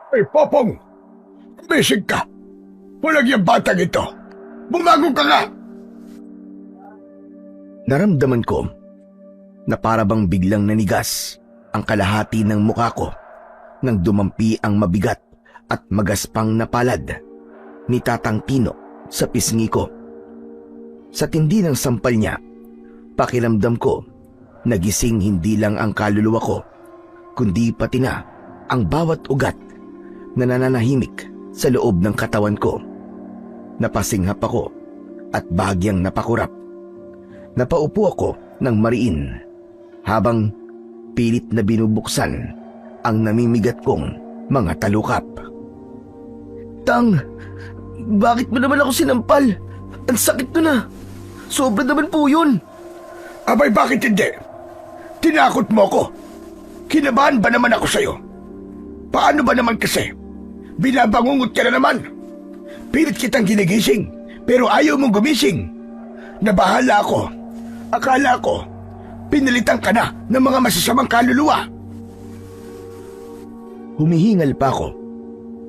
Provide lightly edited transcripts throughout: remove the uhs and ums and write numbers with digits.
Ay, Popong! Kumisig ka! Walang yung batang ito! Bumago ka nga! Naramdaman ko na para bang biglang nanigas ang kalahati ng mukha ko nang dumampi ang mabigat at magaspang na palad ni Tatang Tino sa pisngi ko. Sa tindi ng sampal niya, pakiramdam ko nagising hindi lang ang kaluluwa ko, kundi pati na ang bawat ugat na nananahimik sa loob ng katawan ko. Napasinghap ako at bahagyang napakurap. Napaupo ako ng mariin habang pilit na binubuksan ang namimigat kong mga talukap. Tang, bakit mo naman ako sinampal? Ang sakit to na. Sobra naman po yun. Abay, bakit hindi? Tinakot mo ko. Kinabahan ba naman ako sa'yo? Paano ba naman kasi? Binabangungot ka na naman. Pilit kitang ginigising, pero ayaw mong gumising. Nabahala ako. Akala ko, pinalitan ka na ng mga masasamang kaluluwa. Humihingal pa ako.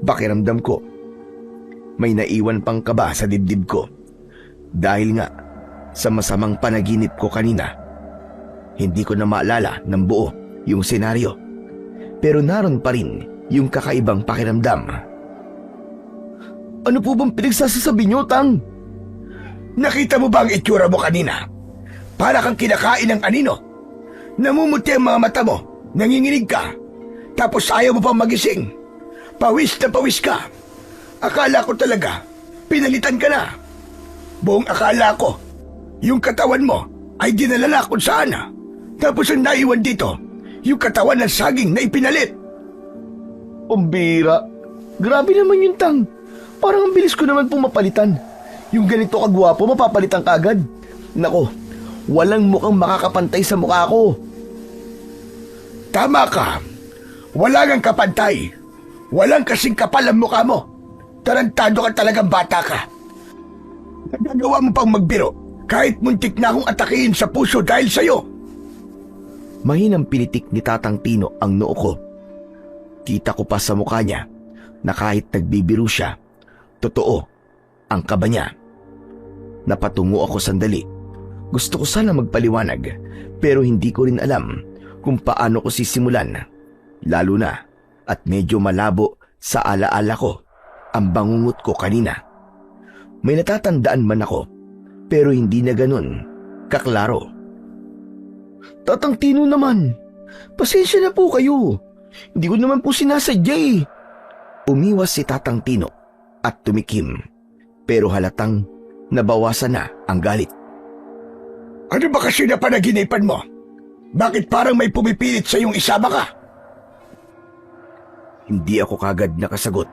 Pakiramdam ko may naiwan pang kaba sa dibdib ko. Dahil nga sa masamang panaginip ko kanina, hindi ko na maalala ng buo yung senaryo. Pero naroon pa rin yung kakaibang pakiramdam. Ano po bang pinagsasasabi niyo, Tang? Nakita mo ba ang itsura mo kanina? Para kang kinakain ng anino. Namumuti ang mga mata mo, nanginginig ka, tapos ayaw mo pang magising. Pawis na pawis ka. Akala ko talaga, pinalitan ka na. Buong akala ko, yung katawan mo ay dinala na kung saan. Tapos ang naiwan dito, yung katawan ng saging na ipinalit. Umbira. Grabe naman yung Tang. Parang ang bilis ko naman pong mapalitan. Yung ganito kagwapo, mapapalitan ka agad. Nako, walang mukhang makakapantay sa mukha ko. Tama ka. Wala ngang kapantay. Walang kasing kapal ang mukha mo. Tarantado ka talagang bata ka. Nagagawa mo pang magbiro kahit muntik na akong atakihin sa puso dahil sa'yo. Mahinang pinitik ni Tatang Tino ang noo ko. Kita ko pa sa mukha niya na kahit nagbibiro siya, totoo ang kaba niya. Napatungo ako sandali. Gusto ko sana magpaliwanag pero hindi ko rin alam kung paano ko sisimulan. Lalo na at medyo malabo sa alaala ko ang bangungot ko kanina. May natatandaan man ako pero hindi na ganun kaklaro. Tatang Tino naman, pasensya na po kayo. Hindi ko naman po sinasadya eh. Umiwas si Tatang Tino at tumikim pero halatang nabawasan na ang galit. Ano ba kasi na panaginipan mo? Bakit parang may pumipilit sa iyong isama ka? Hindi ako kagad nakasagot.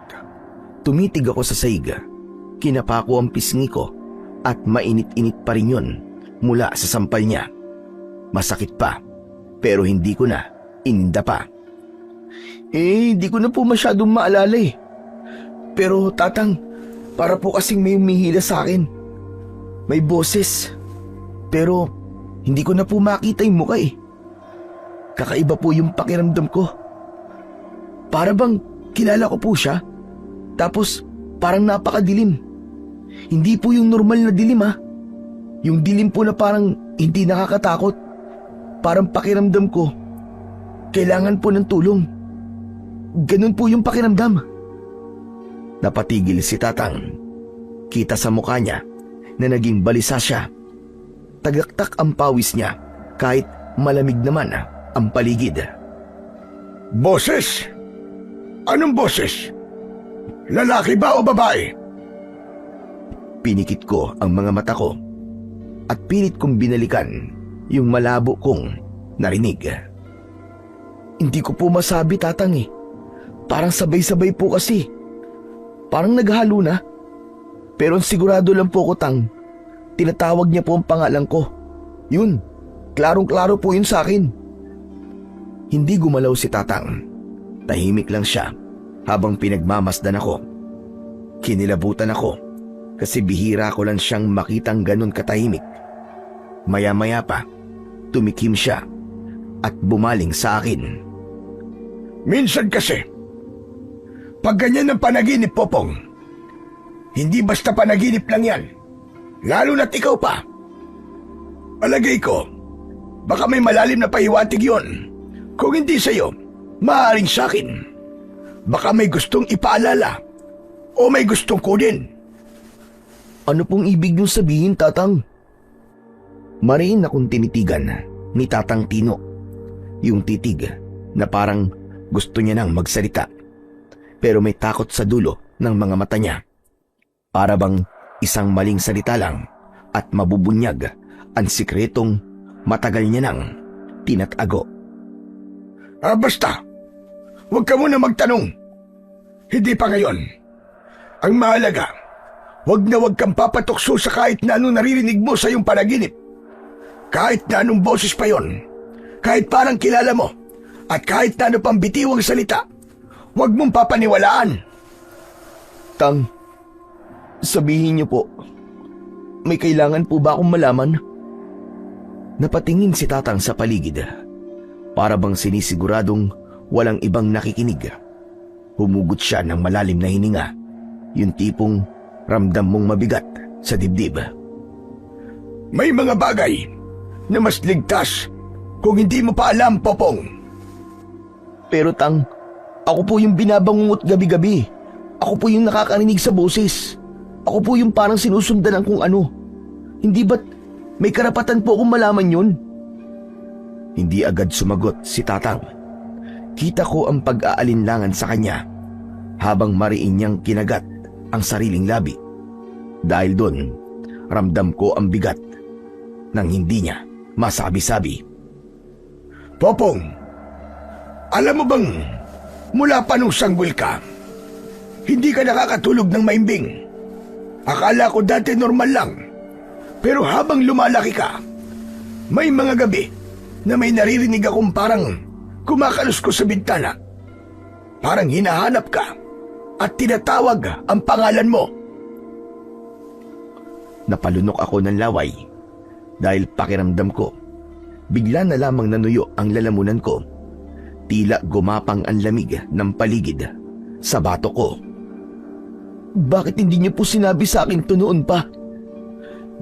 Tumitig ako sa saig. Kinapa ko ang pisngi ko at mainit-init pa rin yun mula sa sampal niya. Masakit pa pero hindi ko na ininda pa. Hindi ko na po masyadong maalala eh. Pero Tatang, para po kasing may umihila sa akin. May boses. Pero hindi ko na po makita yung mukha eh. Kakaiba po yung pakiramdam ko. Para bang kilala ko po siya. Tapos parang napakadilim. Hindi po yung normal na dilim ha. Yung dilim po na parang hindi nakakatakot. Parang pakiramdam ko, kailangan po ng tulong. Ganun po yung pakiramdam. Napatigil si Tatang. Kita sa mukha niya na naging balisa siya. Tagaktak ang pawis niya kahit malamig naman ang paligid. Boses? Anong boses? Lalaki ba o babae? Pinikit ko ang mga mata ko at pilit kong binalikan yung malabo kong narinig. Hindi ko po masabi, Tatang eh. Parang sabay-sabay po kasi. Parang naghalo na. Pero ang sigurado lang po ko, Tang, tinatawag niya po ang pangalan ko. Yun, klarong-klaro po yun sa akin. Hindi gumalaw si Tatang. Tahimik lang siya habang pinagmamasdan ako. Kinilabutan ako kasi bihira ko lang siyang makitang ganun katahimik. Maya-maya pa, tumikim siya at bumaling sa akin. Minsan kasi, Pag ganyan ang panaginip, Popong, hindi basta panaginip lang yan. Lalo na't ikaw pa. Palagay ko, baka may malalim na pahiwatig yon. Kung hindi sa'yo, maaaring sa'kin. Baka may gustong ipaalala o may gustong kunin. Ano pong ibig niyong sabihin, Tatang? Mariin akong tinitigan ni Tatang Tino. Yung titig na parang gusto niya nang magsalita. Pero may takot sa dulo ng mga mata niya. Para bang isang maling salita lang at mabubunyag ang sikretong matagal niya nang tinatago. Basta, huwag ka muna magtanong. Hindi pa ngayon. Ang mahalaga, huwag na huwag kang papatukso sa kahit na anong naririnig mo sa iyong panaginip. Kahit na anong boses pa yon, kahit parang kilala mo, at kahit na ano pang bitiwang salita, huwag mong papaniwalaan. Tang, sabihin niyo po, may kailangan po ba akong malaman? Napatingin si Tatang sa paligid, para bang sinisiguradong walang ibang nakikinig. Humugot siya ng malalim na hininga, yung tipong ramdam mong mabigat sa dibdib. May mga bagay na mas ligtas kung hindi mo pa alam, Popong. Pero Tang, ako po yung binabangungot gabi-gabi. Ako po yung nakakarinig sa boses. Ako po yung parang sinusundan ng kung ano. Hindi ba't may karapatan po akong malaman yun? Hindi agad sumagot si Tatang. Kita ko ang pag-aalinlangan sa kanya habang mariin niyang kinagat ang sariling labi. Dahil doon, ramdam ko ang bigat nang hindi niya masabi-sabi. Popong, alam mo bang mula pa nung sanggol ka, hindi ka nakakatulog ng maimbing? Akala ko dati normal lang. Pero habang lumalaki ka, may mga gabi na may naririnig akong parang kumakalos ko sa bintana. Parang hinahanap ka at tinatawag ang pangalan mo. Napalunok ako ng laway dahil pakiramdam ko, bigla na lamang nanuyo ang lalamunan ko. Tila gumapang ang lamig ng paligid sa bato ko. Bakit hindi niyo po sinabi sa akin ito noon pa?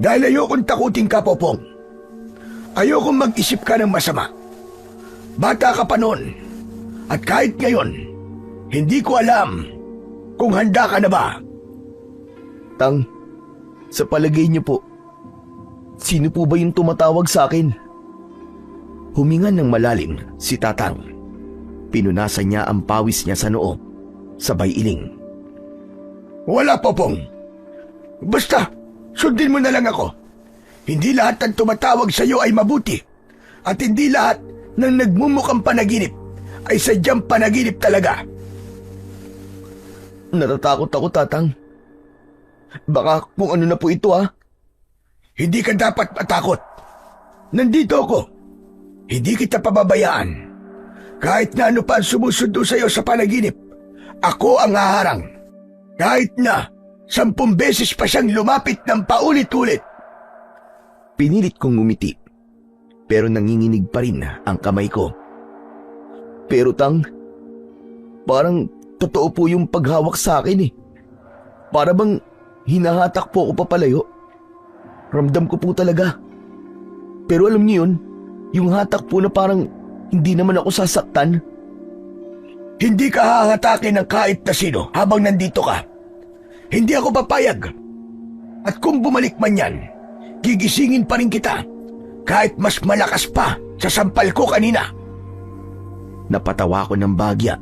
Dahil ayokong takutin ka, Popong. Ayokong mag-isip ka ng masama. Bata ka pa noon. At kahit ngayon, hindi ko alam kung handa ka na ba. Tang, sa palagay niyo po, sino po ba yung tumatawag sa akin? Huminga ng malalim si Tatang. Pinunasan niya ang pawis niya sa noo, sabay iling. Wala, Popong. Basta, sundin mo na lang ako. Hindi lahat ng tumatawag sa iyo ay mabuti. At hindi lahat ng nagmumukhang panaginip ay sadyang panaginip talaga. Natatakot ako, Tatang. Baka kung ano na po ito, ha? Hindi ka dapat matakot. Nandito ako. Hindi kita pababayaan. Kahit na ano pa ang sumusundo sa iyo sa panaginip, ako ang haharang. Kahit na 10 beses pa siyang lumapit ng paulit-ulit. Pinilit kong ngumiti, pero nanginginig pa rin ang kamay ko. Pero Tang, parang totoo po yung paghawak sa akin eh. Para bang hinahatak po ako papalayo. Ramdam ko po talaga. Pero alam niyo yun, yung hatak po na parang hindi naman ako sasaktan. Hindi ka hahatakin ng kahit na sino habang nandito ka. Hindi ako papayag. At kung bumalik man yan, gigisingin pa rin kita kahit mas malakas pa sa sampal ko kanina. Napatawa ko ng bagya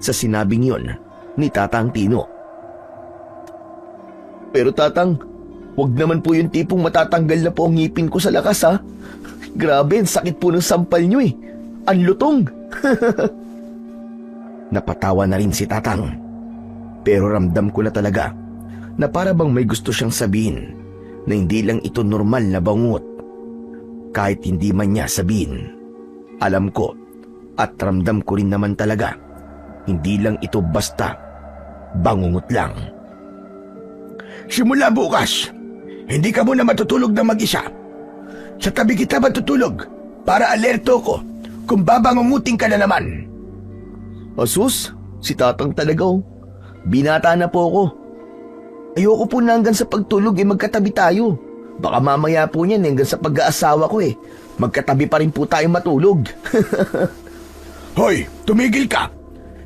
sa sinabing yun ni Tatang Tino. Pero Tatang, wag naman po yung tipong matatanggal na po ang ngipin ko sa lakas, ha? Grabe, ang sakit po ng sampal nyo eh. Ang lutong. Napatawa na rin si Tatang. Pero ramdam ko na talaga na para bang may gusto siyang sabihin na hindi lang ito normal na bangungot. Kahit hindi man niya sabihin, alam ko at ramdam ko rin naman talaga, hindi lang ito basta bangungot lang. Simula bukas, hindi ka muna matutulog na mag-isa. Sa tabi kita matutulog para alerto ko kung babangungutin ka na naman. Asus, si Tatang talaga oh. Binata na po ako. Ayoko po na hanggang sa pagtulog magkatabi tayo. Baka mamaya po niyan hanggang sa pag-aasawa ko magkatabi pa rin po tayo matulog. Hoy, tumigil ka!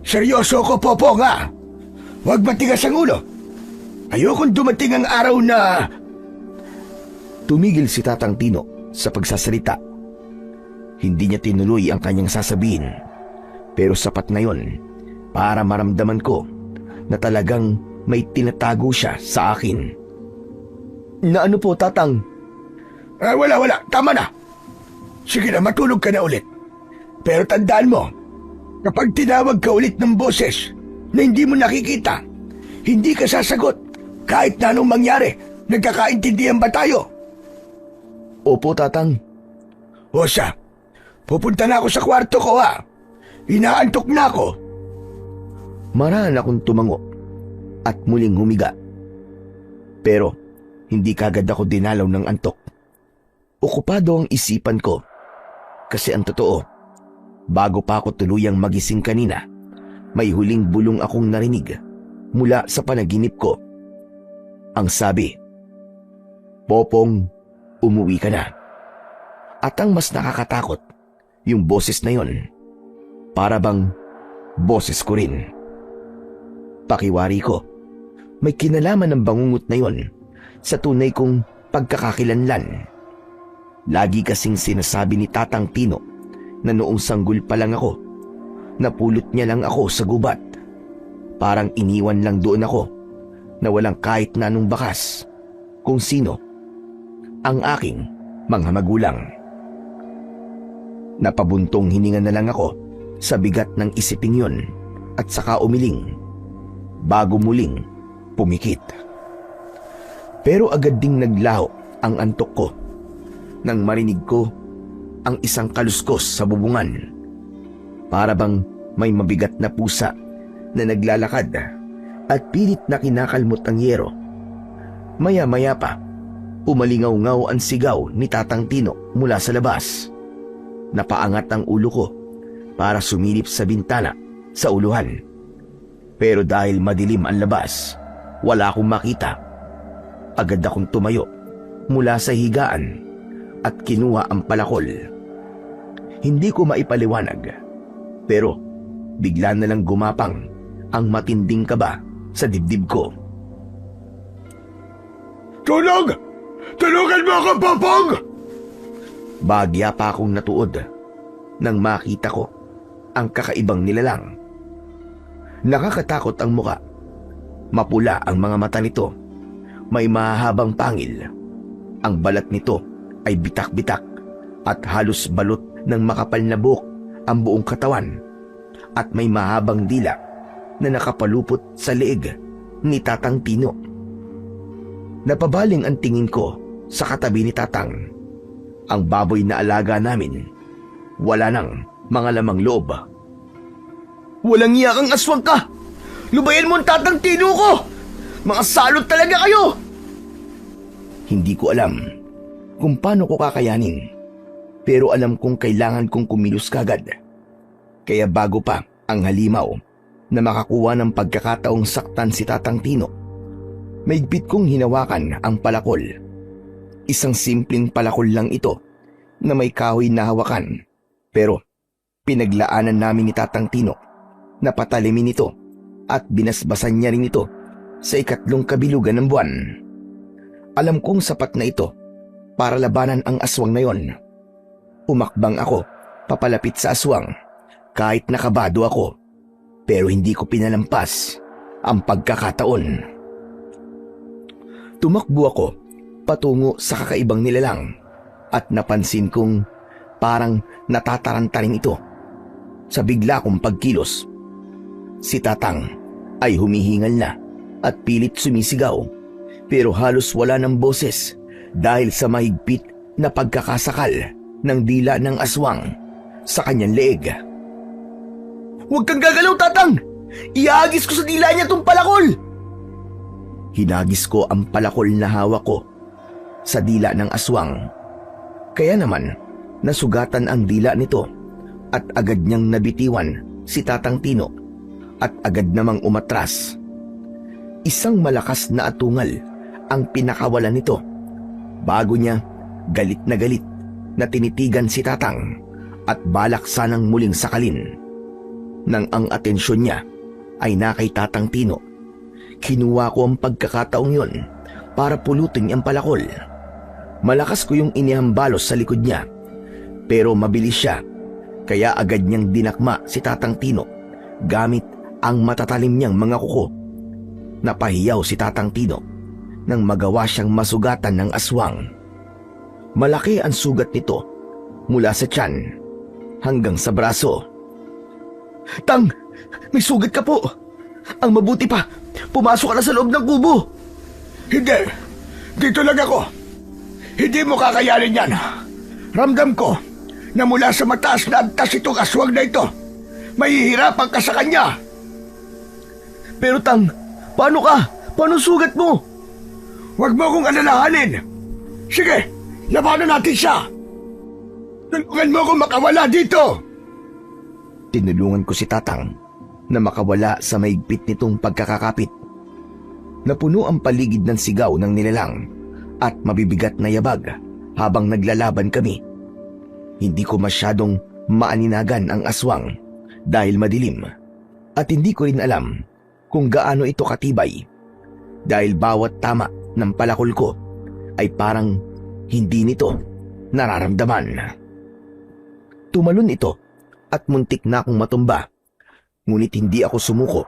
Seryoso ko, Popong, ha? Huwag matigas ang ulo. Ayokong dumating ang araw na... Tumigil si Tatang Tino sa pagsasalita. Hindi niya tinuloy ang kanyang sasabihin. Pero sapat na yon para maramdaman ko na talagang may tinatago siya sa akin. Na ano po, Tatang? Wala. Tama na. Sige na, matulog ka na ulit. Pero tandaan mo, kapag tinawag ka ulit ng boses na hindi mo nakikita, hindi ka sasagot kahit na anong mangyari. Nagkakaintindihan ba tayo? Opo, Tatang. O siya, pupunta na ako sa kwarto ko, ha? Inaantok na ako. Marahan akong tumango at muling humiga. Pero hindi kagad ako dinalaw ng antok. Okupado ang isipan ko. Kasi ang totoo, bago pa ako tuluyang magising kanina, may huling bulong akong narinig mula sa panaginip ko. Ang sabi, "Popong, umuwi ka na." At ang mas nakakatakot, yung boses na yon, para bang boses ko rin. Pakiwari ko, may kinalaman ng bangungot na yon sa tunay kong pagkakakilanlan. Lagi kasing sinasabi ni Tatang Tino na noong sanggol pa lang ako, napulot niya lang ako sa gubat. Parang iniwan lang doon ako na walang kahit na anong bakas kung sino ang aking mga magulang. Napabuntong hininga na lang ako sa bigat ng isiping yon at saka umiling bago muling pumikit. Pero agad ding naglaho ang antok ko nang marinig ko ang isang kaluskos sa bubungan. Para bang may mabigat na pusa na naglalakad at pilit na kinakalmot ang yero. Maya-maya pa, umalingaw-ngaw ang sigaw ni Tatang Tino mula sa labas. Napaangat ang ulo ko para sumilip sa bintana sa uluhan. Pero dahil madilim ang labas, wala akong makita. Agad akong tumayo mula sa higaan at kinuha ang palakol. Hindi ko maipaliwanag, pero bigla na lang gumapang ang matinding kaba sa dibdib ko. Tulog! Tulungan mo ako, Popong! Bagya pa akong natuod nang makita ko ang kakaibang nilalang. Nakakatakot ang muka. Mapula ang mga mata nito. May mahahabang pangil. Ang balat nito ay bitak-bitak at halos balot ng makapal na buhok ang buong katawan. At may mahabang dila na nakapalupot sa leeg ni Tatang Tino. Napabaling ang tingin ko sa katabi ni Tatang. Ang baboy na alaga namin, wala nang mga lamang loob. Walang iya kang aswang ka! Lubayan mo ang Tatang Tino ko! Mga salot talaga kayo! Hindi ko alam kung paano ko kakayanin, pero alam kong kailangan kong kumilos kagad. Kaya bago pa ang halimaw na makakuha ng pagkakataong saktan si Tatang Tino, maigpit kong hinawakan ang palakol. Isang simpleng palakol lang ito na may kahoy na hawakan, pero pinaglaanan namin ni Tatang Tino na patalimin ito at binasbasan niya rin ito sa ikatlong kabilugan ng buwan. Alam kong sapat na ito para labanan ang aswang na yon. Umakbang ako papalapit sa aswang kahit nakabado ako, pero hindi ko pinalampas ang pagkakataon. Tumakbo ako patungo sa kakaibang nilalang at napansin kong parang natataranta rin ito. Sa bigla kong pagkilos, si Tatang ay humihingal na at pilit sumisigaw, pero halos wala ng boses dahil sa mahigpit na pagkakasakal ng dila ng aswang sa kanyang leeg. Huwag kang gagalaw, Tatang! Iagis ko sa dila niya tong palakol! Hinagis ko ang palakol na hawak ko sa dila ng aswang. Kaya naman, nasugatan ang dila nito at agad niyang nabitiwan si Tatang Tino at agad namang umatras Isang malakas na atungal ang pinakawalan nito. Bago niya, galit na tinitigan si Tatang at balak sanang muling sakalin. Nang ang atensyon niya ay nakay Tatang Tino, kinuha ko ang pagkakataong yon para pulutin ang palakol. Malakas ko yung inihambalos sa likod niya, pero mabilis siya, kaya agad niyang dinakma si Tatang Tino gamit ang matatalim niyang mga kuko. Napahiyaw si Tatang Tino nang magawa siyang masugatan ng aswang. Malaki ang sugat nito mula sa tiyan hanggang sa braso. "Tang, may sugat ka po. Ang mabuti pa, pumasok ka na sa loob ng kubo." Hindi. Dito lang ako. Hindi mo kakayanin yan. Ramdam ko na mula sa mataas na antas itong aswang na ito. Mahihirapan ka sa kanya. "Pero Tang, paano ka? Paano sugat mo?" Huwag mo akong alalahanin. Sige, labanan natin siya. Tulungan mo akong makawala dito. Tinulungan ko si Tatang na makawala sa maigpit nitong pagkakakapit. Napuno ang paligid ng sigaw ng nilalang at mabibigat na yabag habang naglalaban kami. Hindi ko masyadong maaninagan ang aswang dahil madilim, at hindi ko rin alam kung gaano ito katibay dahil bawat tama ng palakol ko ay parang hindi nito nararamdaman. Tumalon ito at muntik na akong matumba, ngunit hindi ako sumuko.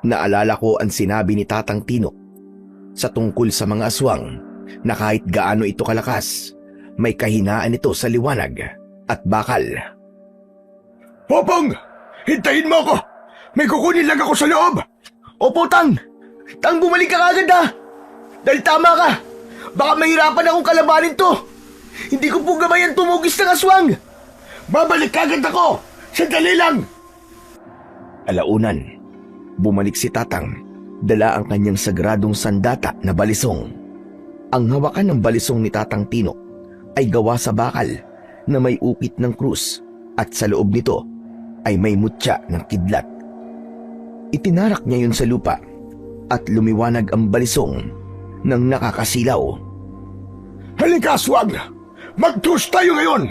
Naalala ko ang sinabi ni Tatang Tino sa tungkol sa mga aswang na kahit gaano ito kalakas, may kahinaan ito sa liwanag at bakal. Popong! Hintayin mo ako! May kukunin lang ako sa loob! "Opo, Tang! Tang, bumalik ka agad ha! Dahil tama ka! Baka mahirapan akong kalabanin to! Hindi ko po gamayan tumugis ng aswang!" Babalik agad ako! Sandali lang! Alaunan, bumalik si Tatang, dala ang kanyang sagradong sandata na balisong. Ang hawakan ng balisong ni Tatang Tino ay gawa sa bakal na may ukit ng krus, at sa loob nito ay may mutya ng kidlat. Itinarak niya yun sa lupa at lumiwanag ang balisong ng nakakasilaw. Halika, aswang! Mag-toast tayo ngayon!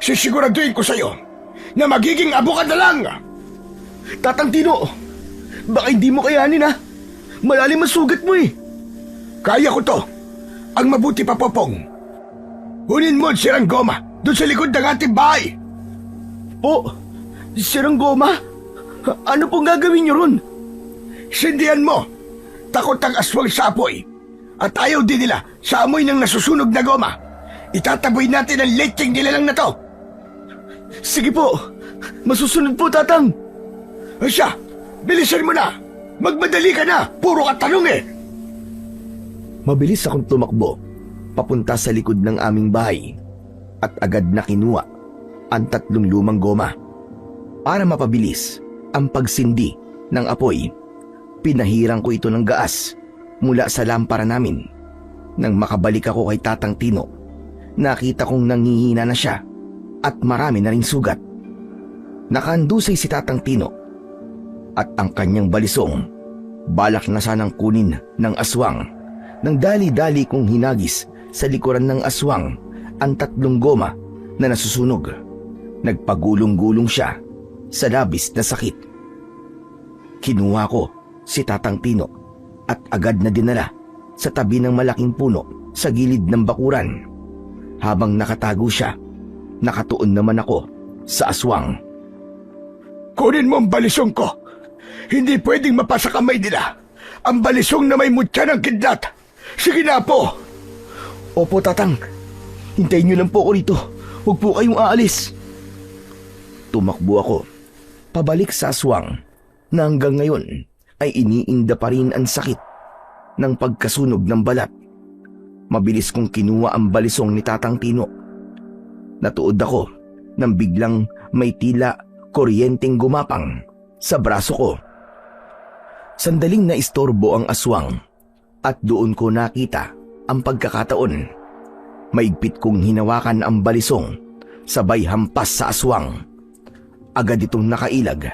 Sisiguraduhin ko sa'yo na magiging abo ka na lang! "Tatang Tino, baka hindi mo kayanin ha. Malalim ang sugat mo eh." Kaya ko to. Ang mabuti pa, Popong, hunin mo ang sirang goma doon sa likod ng ating bahay. "Po, sirang goma? Ano pong gagawin niyo ron?" Sindihan mo. Takot ang aswang sa apoy. At ayaw din nila sa amoy ng nasusunog na goma. Itataboy natin ang lecheng nilalang na to. "Sige po, masusunod po, Tatang." O siya, bilisan mo na. Magmadali ka na. Puro ka tanong eh. Mabilis akong tumakbo papunta sa likod ng aming bahay at agad na kinuha ang 3 lumang goma. Para mapabilis ang pagsindi ng apoy, pinahirang ko ito ng gaas mula sa lampara namin. Nang makabalik ako kay Tatang Tino, nakita kong nangihina na siya at marami na ring sugat. Nakaandusay si Tatang Tino at ang kanyang balisong balak na sanang kunin ng aswang. Nang dali-dali kong hinagis sa likuran ng aswang ang 3 goma na nasusunog, nagpagulong-gulong siya sa labis na sakit. Kinuha ko si Tatang Tino at agad na dinala sa tabi ng malaking puno sa gilid ng bakuran. Habang nakatago siya, nakatuon naman ako sa aswang. Kunin mo ang balisong ko. Hindi pwedeng mapasa kamay nila ang balisong na may mutya ng kidlat. Sige na po. "Opo, Tatang. Hintayin niyo lang po ako rito. Huwag po kayong aalis." Tumakbo ako pabalik sa aswang na hanggang ngayon ay iniinda pa rin ang sakit ng pagkasunog ng balat. Mabilis kong kinuha ang balisong ni Tatang Tino. Natuod ako nang biglang may tila kuryenteng gumapang sa braso ko. Sandaling naistorbo ang aswang at doon ko nakita ang pagkakataon. Maigpit kong hinawakan ang balisong sabay hampas sa aswang. Agad itong nakailag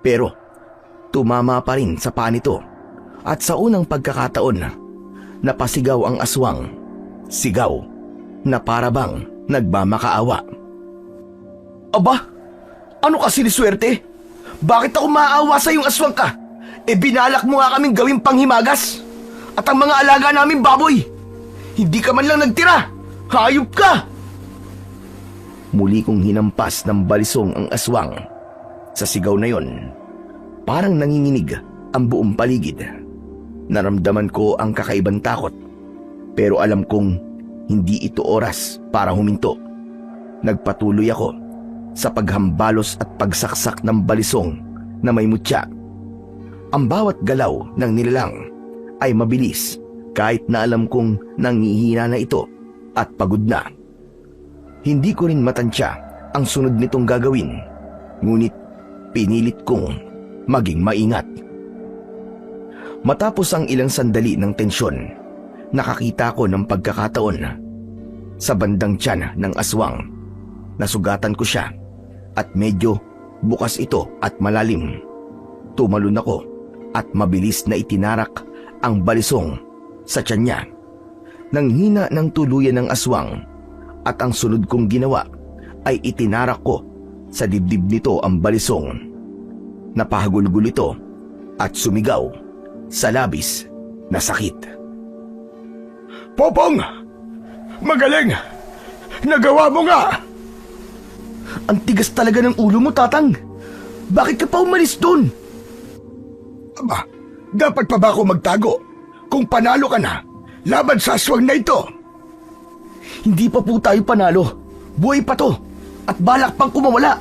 pero tumama pa rin sa paa nito. At sa unang pagkakataon, napasigaw ang aswang. Sigaw na para bang nagmamakaawa. Aba, ano ka siniswerte? Bakit ako maaawa sa iyong aswang ka? Binalak mo nga kaming gawing panghimagas. At ang mga alaga namin baboy, hindi ka man lang nagtira. Hayop ka! Muli kong hinampas ng balisong ang aswang. Sa sigaw na yon, parang nanginginig ang buong paligid. Naramdaman ko ang kakaibang takot, pero alam kong hindi ito oras para huminto. Nagpatuloy ako sa paghambalos at pagsaksak ng balisong na may mutya. Ang bawat galaw ng nilalang ay mabilis kahit na alam kong nangihina na ito at pagod na. Hindi ko rin matansya ang sunod nitong gagawin, ngunit pinilit kong maging maingat. Matapos ang ilang sandali ng tensyon, nakakita ko ng pagkakataon sa bandang tiyan ng aswang. Nasugatan ko siya at medyo bukas ito at malalim. Tumalon ako at mabilis na itinarak ang balisong sa tiyan niya. Nanghina ng tuluyan ng aswang at ang sunod kong ginawa ay itinarak ko sa dibdib nito ang balisong. Napahagulgul ito at sumigaw sa labis na sakit. Popong! Magaling! Nagawa mo nga! Ang tigas talaga ng ulo mo, Tatang. Bakit ka pa umalis doon? Aba, dapat pa ba ako magtago kung panalo ka na laban sa aswang na ito? Hindi pa po tayo panalo. Buhay pa to at balak pang kumawala.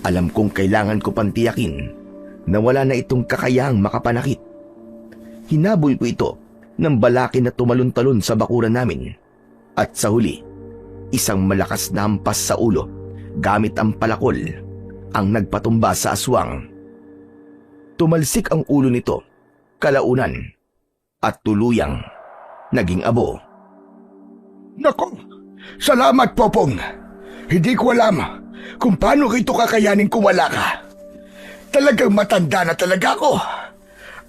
Alam kong kailangan ko pang tiyakin na wala na itong kakayahang makapanakit. Hinabol ko ito ng balakin na tumalon-talon sa bakuran namin. At sa huli, isang malakas na hampas sa ulo gamit ang palakol ang nagpatumba sa aswang. Tumalsik ang ulo nito, kalaunan, at tuluyang naging abo. Nako, salamat Popong. Hindi ko alam kung paano ito kakayanin kung wala ka. Talagang matanda na talaga ako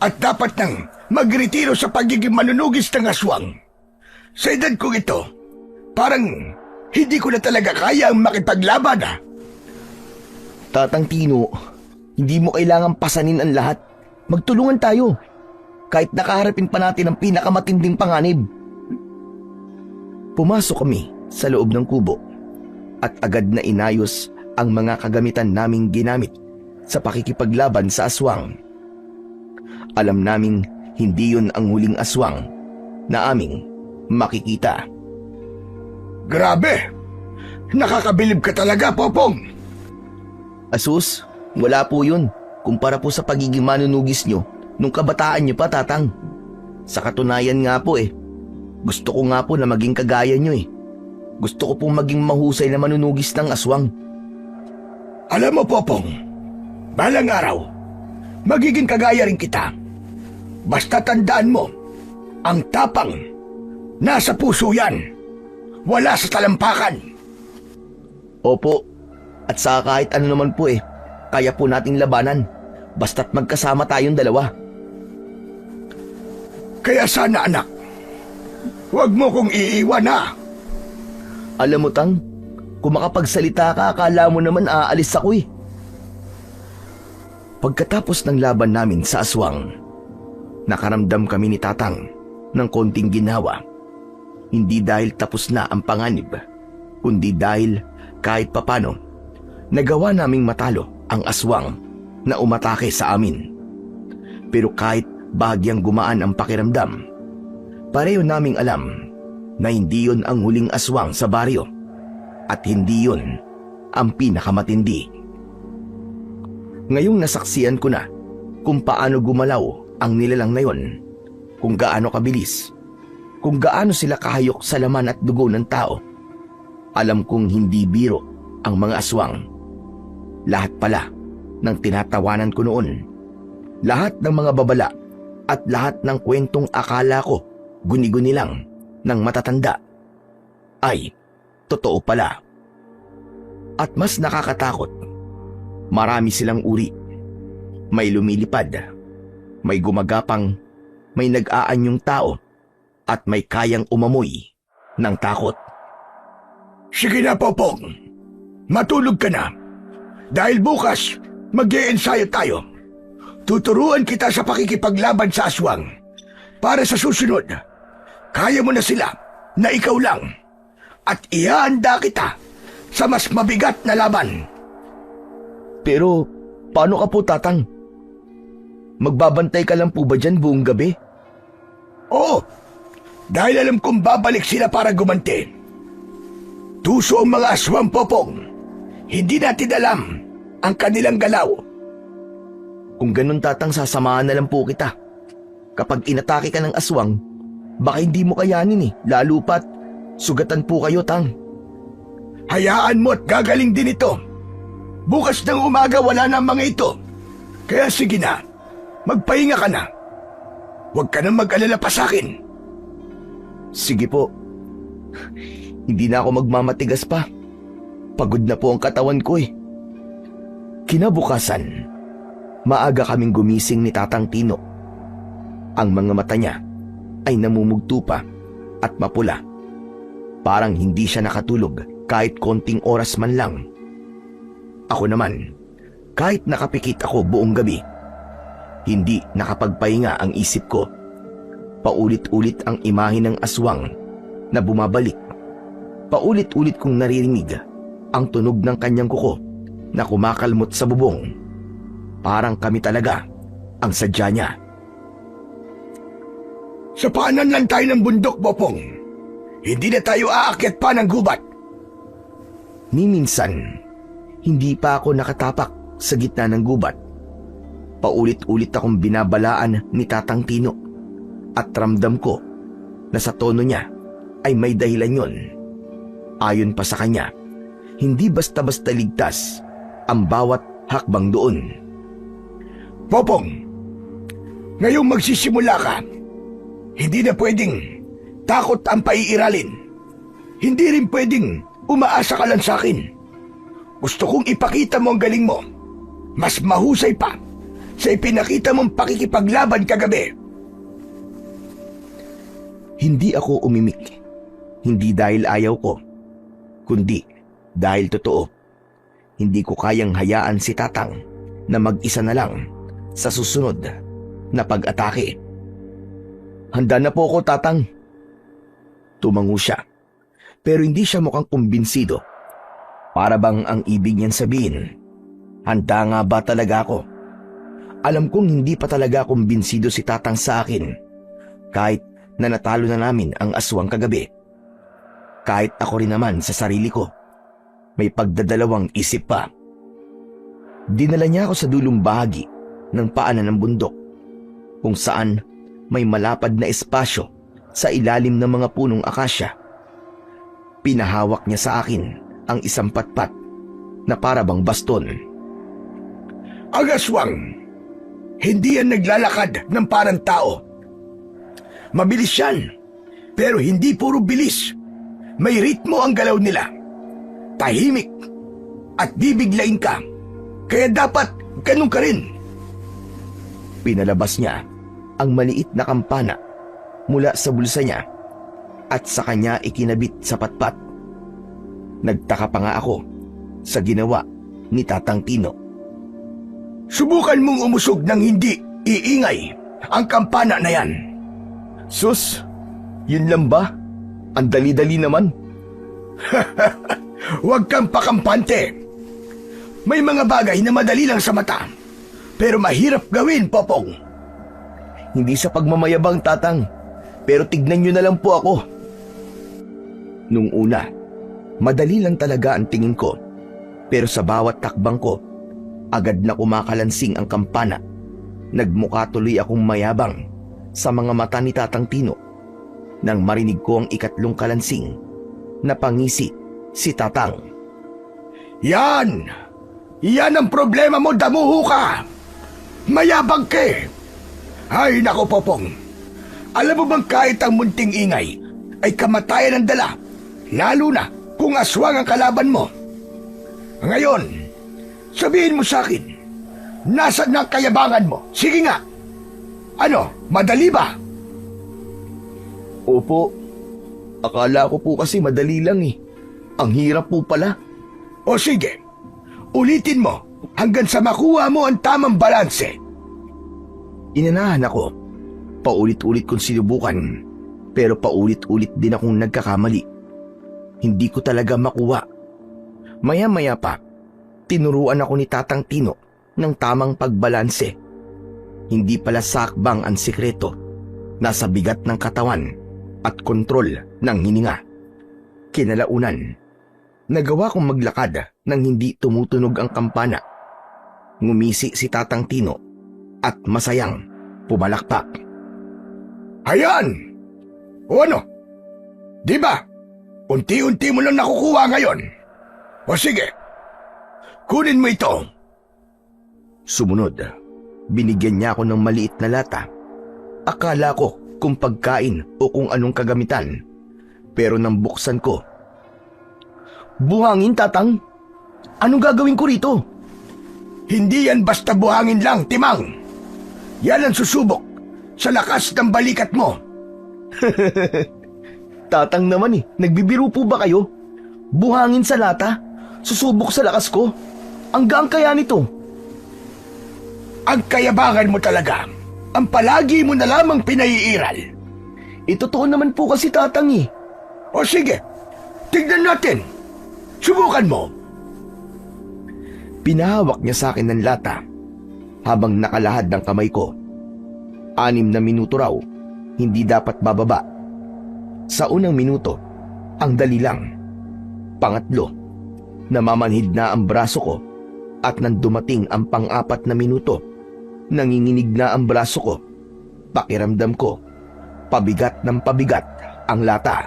at dapat nang magretiro sa pagiging manunugis ng aswang. Sa edad kong ito, parang hindi ko na talaga kaya ang makipaglaban. Tatang Tino, hindi mo kailangang pasanin ang lahat. Magtulungan tayo. Kahit nakaharapin pa natin ang pinakamatinding panganib. Pumasok kami sa loob ng kubo at agad na inayos ang mga kagamitan naming ginamit sa pakikipaglaban sa aswang. Alam naming hindi yun ang huling aswang na aming makikita. Grabe! Nakakabilib ka talaga, Popong! Asus, wala po yun kumpara po sa pagiging manunugis nyo nung kabataan nyo pa, Tatang. Sa katunayan nga po gusto ko nga po na maging kagaya nyo Gusto ko pong maging mahusay na manunugis ng aswang. Alam mo, Popong, balang araw, magiging kagaya rin kita. Basta tandaan mo, ang tapang, nasa puso yan. Wala sa talampakan. Opo, at sa kahit ano naman po kaya po nating labanan. Basta't magkasama tayong dalawa. Kaya sana, anak, huwag mo kong iiwan na. Alam mo, Tang, kung makapagsalita ka, akala mo naman aalis ako Pagkatapos ng laban namin sa aswang, nakaramdam kami ni Tatang ng konting ginhawa. Hindi dahil tapos na ang panganib, kundi dahil kahit papano, nagawa naming matalo ang aswang na umatake sa amin. Pero kahit bahagyang gumaan ang pakiramdam, pareho naming alam na hindi yun ang huling aswang sa baryo at hindi yun ang pinakamatindi. Ngayong nasaksiyan ko na kung paano gumalaw ang nilalang na yon, kung gaano kabilis, kung gaano sila kahayok sa laman at dugo ng tao, alam kong hindi biro ang mga aswang. Lahat pala ng tinatawanan ko noon, lahat ng mga babala at lahat ng kwentong akala ko guni-guni lang ng matatanda, ay totoo pala. At mas nakakatakot, marami silang uri. May lumilipad, May gumagapang, may nag-aanyong tao, at may kayang umamoy ng takot. Sige na, Popong. Matulog ka na. Dahil bukas, mag-i-ensayo tayo. Tuturuan kita sa pakikipaglaban sa aswang. Para sa susunod, kaya mo na sila na ikaw lang. At ihanda kita sa mas mabigat na laban. Pero, paano ka po, Tatang? Magbabantay ka lang po ba dyan buong gabi? Oo, dahil alam kong babalik sila para gumanti. Tuso ang mga aswang, Popong. Hindi natin alam ang kanilang galaw. Kung ganun, Tatang, sasamahan na lang po kita. Kapag inatake ka ng aswang, baka hindi mo kayanin lalo pat sugatan po kayo, Tang. Hayaan mo at gagaling din ito. Bukas ng umaga wala na ang mga ito. Kaya sige na, magpahinga ka na. Huwag ka nang mag-alala pa sa akin. Sige po. Hindi na ako magmamatigas pa. Pagod na po ang katawan ko Kinabukasan, maaga kaming gumising ni Tatang Tino. Ang mga mata niya ay namumugto pa at mapula. Parang hindi siya nakatulog kahit konting oras man lang. Ako naman, kahit nakapikit ako buong gabi, hindi nakapagpahinga ang isip ko. Paulit-ulit ang imahe ng aswang na bumabalik. Paulit-ulit kong naririnig ang tunog ng kanyang kuko na kumakalmot sa bubong. Parang kami talaga ang sadya niya. Sa paanan lang tayo ng bundok, Popong. Hindi na tayo aakyat pa ng gubat. Ni minsan, hindi pa ako nakatapak sa gitna ng gubat. Paulit-ulit akong binabalaan ni Tatang Tino at ramdam ko na sa tono niya ay may dahilan yon. Ayon pa sa kanya, hindi basta-basta ligtas ang bawat hakbang doon. Popong, ngayong magsisimula ka, hindi na pwedeng takot ang paiiralin. Hindi rin pwedeng umaasa ka lang sa akin. Gusto kong ipakita mo ang galing mo. Mas mahusay pa sa ipinakita mong pakikipaglaban kagabi. Hindi ako umimik. Hindi dahil ayaw ko, kundi dahil totoo. Hindi ko kayang hayaan si Tatang na mag-isa na lang sa susunod na pag-atake. Handa na po ako, Tatang. Tumango siya, pero hindi siya mukhang kumbinsido. Para bang ang ibig niyan sabihin, handa nga ba talaga ako? Alam kong hindi pa talaga kumbinsido si Tatang sa akin, kahit na natalo na namin ang aswang kagabi. Kahit ako rin naman sa sarili ko, may pagdadalawang isip pa. Dinala niya ako sa dulong bahagi ng paanan ng bundok, kung saan may malapad na espasyo sa ilalim ng mga punong akasya. Pinahawak niya sa akin ang isang patpat na para bang baston. Ang aswang, hindi yan naglalakad ng parang tao. Mabilis yan, pero hindi puro bilis. May ritmo ang galaw nila. Tahimik at bibiglain ka. Kaya dapat ganun ka rin. Pinalabas niya ang maliit na kampana mula sa bulsa niya at sa kanya ikinabit sa patpat. Nagtaka pa nga ako sa ginawa ni Tatang Tino. Subukan mong umusog ng hindi iingay ang kampana na yan. Sus, yun lang ba? Ang dali-dali naman. Huwag kang pakampante. May mga bagay na madali lang sa mata, pero mahirap gawin, Popong. Hindi sa pagmamayabang, Tatang, pero tignan nyo na lang po ako. Nung una, madali lang talaga ang tingin ko, pero sa bawat takbang ko, agad na kumakalansing ang kampana. Nagmukha tuloy akong mayabang sa mga mata ni Tatang Tino nang marinig ko ang ikatlong kalansing na pangisi si Tatang. Yan! Yan ang problema mo, damuho ka! Mayabang ka eh! Ay nako, Popong! Alam mo bang kahit ang munting ingay ay kamatayan ang dala, lalo na kung aswang ang kalaban mo? Ngayon, sabihin mo sa akin, nasaan ang kayabangan mo? Sige nga! Ano, madali ba? Opo, akala ko po kasi madali lang eh. Ang hirap po pala. O sige, ulitin mo hanggang sa makuha mo ang tamang balanse. Inanahan ako. Paulit-ulit kong sinubukan, pero paulit-ulit din akong nagkakamali. Hindi ko talaga makuha. Maya-maya pa, tinuruan ako ni Tatang Tino ng tamang pagbalanse. Hindi pala sakbang ang sikreto. Nasa bigat ng katawan at kontrol ng hininga. Kinalaunan, nagawa kong maglakad nang hindi tumutunog ang kampana. Ngumisi si Tatang Tino at masayang pumalakpak. Ayan! O ano? Di ba? Unti-unti mo lang nakukuha ngayon. O sige, kunin mo ito. Sumunod, binigyan niya ako ng maliit na lata. Akala ko kung pagkain o kung anong kagamitan. Pero nang buksan ko, buhangin, Tatang? Anong gagawin ko rito? Hindi yan basta buhangin lang, Timang. Yan ang susubok sa lakas ng balikat mo. Tatang naman nagbibiro po ba kayo? Buhangin sa lata? Susubok sa lakas ko? Hanggang kaya nito? Ang kayabangan mo talaga, ang palagi mo na lamang pinaiiral. Totoo naman po kasi, Tatang O sige, tignan natin. Subukan mo. Pinahawak niya sa akin ng lata habang nakalahad ng kamay ko. 6 na minuto raw, hindi dapat bababa. Sa unang minuto, ang dali lang. Pangatlo, namamanhid na ang braso ko at nang dumating ang pang-4 na minuto, nanginginig na ang braso ko. Pakiramdam ko, pabigat ng pabigat ang lata.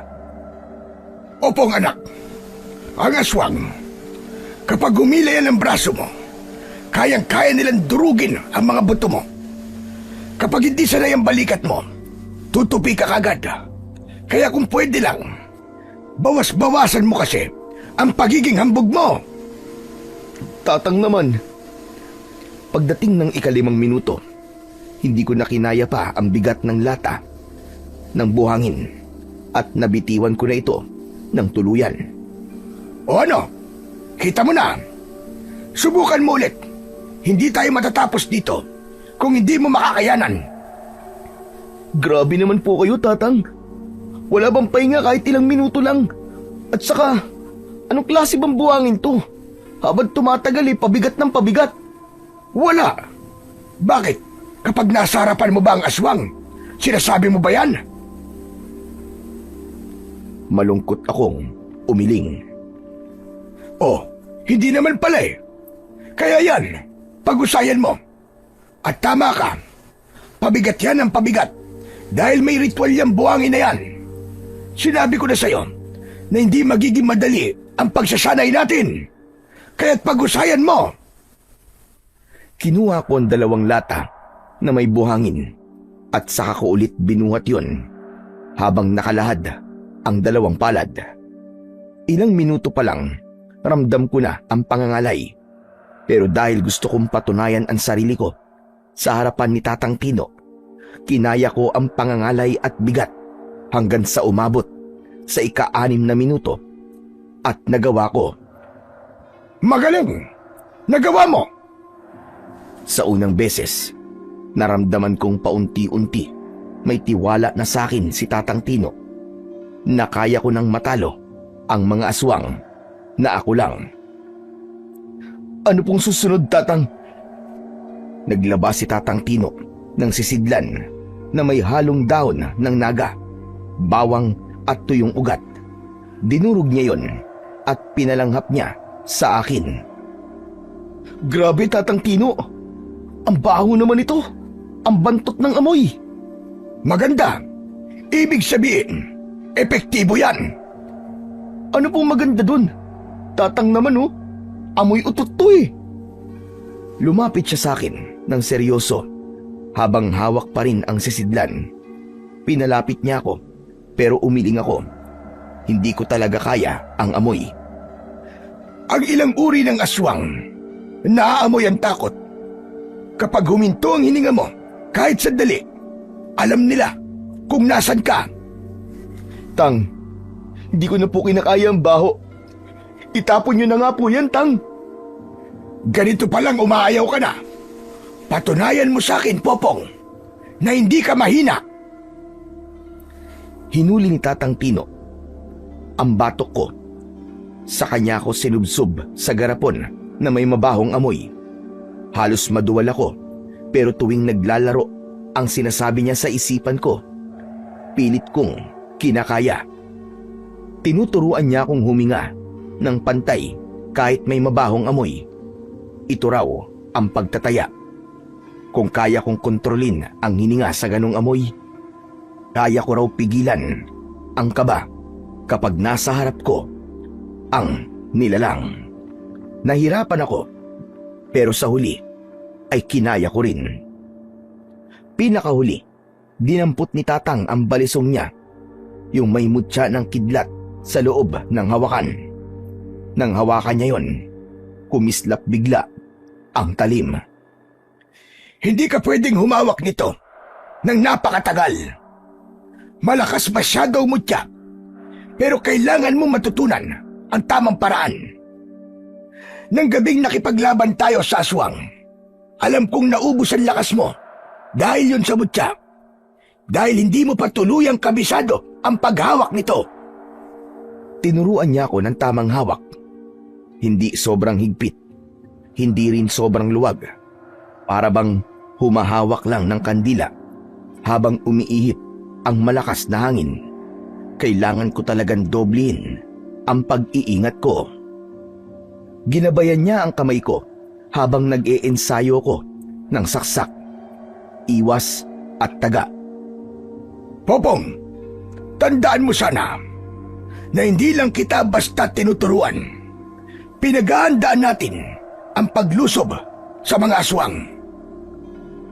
Opong anak, ang aswang, kapag humila yan ang braso mo, kayang-kaya nilang durugin ang mga buto mo. Kapag hindi sanay ang balikat mo, tutupi ka kagad. Kaya kung pwede lang, bawas-bawasan mo kasi ang pagiging hambog mo. Tatang naman. Pagdating ng 5 minuto, hindi ko na kinaya pa ang bigat ng lata ng buhangin at nabitiwan ko na ito ng tuluyan. O ano? Kita mo na. Subukan mo ulit. Hindi tayo matatapos dito kung hindi mo makakayanan. Grabe naman po kayo, Tatang. Wala bang pahinga kahit ilang minuto lang? At saka, anong klase bang buhangin to? Habang tumatagal pabigat ng pabigat. Wala. Bakit? Kapag nasa harapan mo ba ang aswang, sinasabi mo ba yan? Malungkot akong umiling. Oh, hindi naman pala Kaya yan, pag-usayan mo. At tama ka, pabigat yan ang pabigat dahil may ritual yung buhangin na yan. Sinabi ko na sa'yo na hindi magiging madali ang pagsasanay natin. Kaya't pag-usayan mo. Kinuha ko ang 2 lata na may buhangin at saka ko ulit binuhat yun habang nakalahad ang 2 palad. Ilang minuto pa lang, ramdam ko na ang pangangalay. Pero dahil gusto kong patunayan ang sarili ko sa harapan ni Tatang Tino, kinaya ko ang pangangalay at bigat hanggang sa umabot sa 6 na minuto at nagawa ko. Magaling! Nagawa mo! Sa unang beses, naramdaman kong paunti-unti may tiwala na sa akin si Tatang Tino na kaya ko nang matalo ang mga aswang na ako lang. Ano pong susunod, Tatang? Naglabas si Tatang Tino ng sisidlan na may halong dahon ng naga, bawang at tuyong ugat. Dinurog niya yon at pinalanghap niya sa akin. Grabe, Tatang Tino! Ang baho naman ito! Ang bantot ng amoy! Maganda! Ibig sabihin, epektibo yan! Ano pong maganda dun? Tatang naman amoy utot to Lumapit siya sa akin ng seryoso habang hawak pa rin ang sisidlan. Pinalapit niya ako pero umiling ako. Hindi ko talaga kaya ang amoy. Ang ilang uri ng aswang, naaamoy ang takot. Kapag huminto ang hininga mo, kahit sandali, Alam nila kung nasan ka. Tang, hindi ko na po kinakaya ang baho. Itapon niyo na nga po yan, Tang. Ganito palang umaayaw ka na. Patunayan mo sa akin, Popong, na hindi ka mahina. Hinuli ni Tatang Tino ang batok ko. Sa kanya ako sinubsob sa garapon na may mabahong amoy. Halos maduwal ako, pero tuwing naglalaro, ang sinasabi niya sa isipan ko, pilit kong kinakaya. Tinuturuan niya akong huminga ng pantay kahit may mabahong amoy. Ito raw ang pagtataya. Kung kaya kong kontrolin ang hininga sa ganong amoy, kaya ko raw pigilan ang kaba kapag nasa harap ko ang nilalang. Nahirapan ako, pero sa huli ay kinaya ko rin. Pinakahuli, dinampot ni Tatang ang balisong niya, yung may mutya ng kidlat sa loob ng hawakan. Nang hawakan niya yon, kumislap bigla ang talim. Hindi ka pwedeng humawak nito ng napakatagal. Malakas masyado ang mutya, pero kailangan mo matutunan ang tamang paraan. Nang gabing nakipaglaban tayo sa aswang, alam kong naubos ang lakas mo dahil yun sa mutya. Dahil hindi mo pa tuluyang kabisado ang paghawak nito. Tinuruan niya ako ng tamang hawak. Hindi sobrang higpit, hindi rin sobrang luwag. Para bang humahawak lang ng kandila habang umiihip ang malakas na hangin. Kailangan ko talagang doblehin ang pag-iingat ko. Ginabayan niya ang kamay ko habang nag-e-ensayo ko ng saksak, iwas at taga. Popong, tandaan mo sana na hindi lang kita basta tinuturuan. Pinaghahandaan natin ang paglusob sa mga aswang.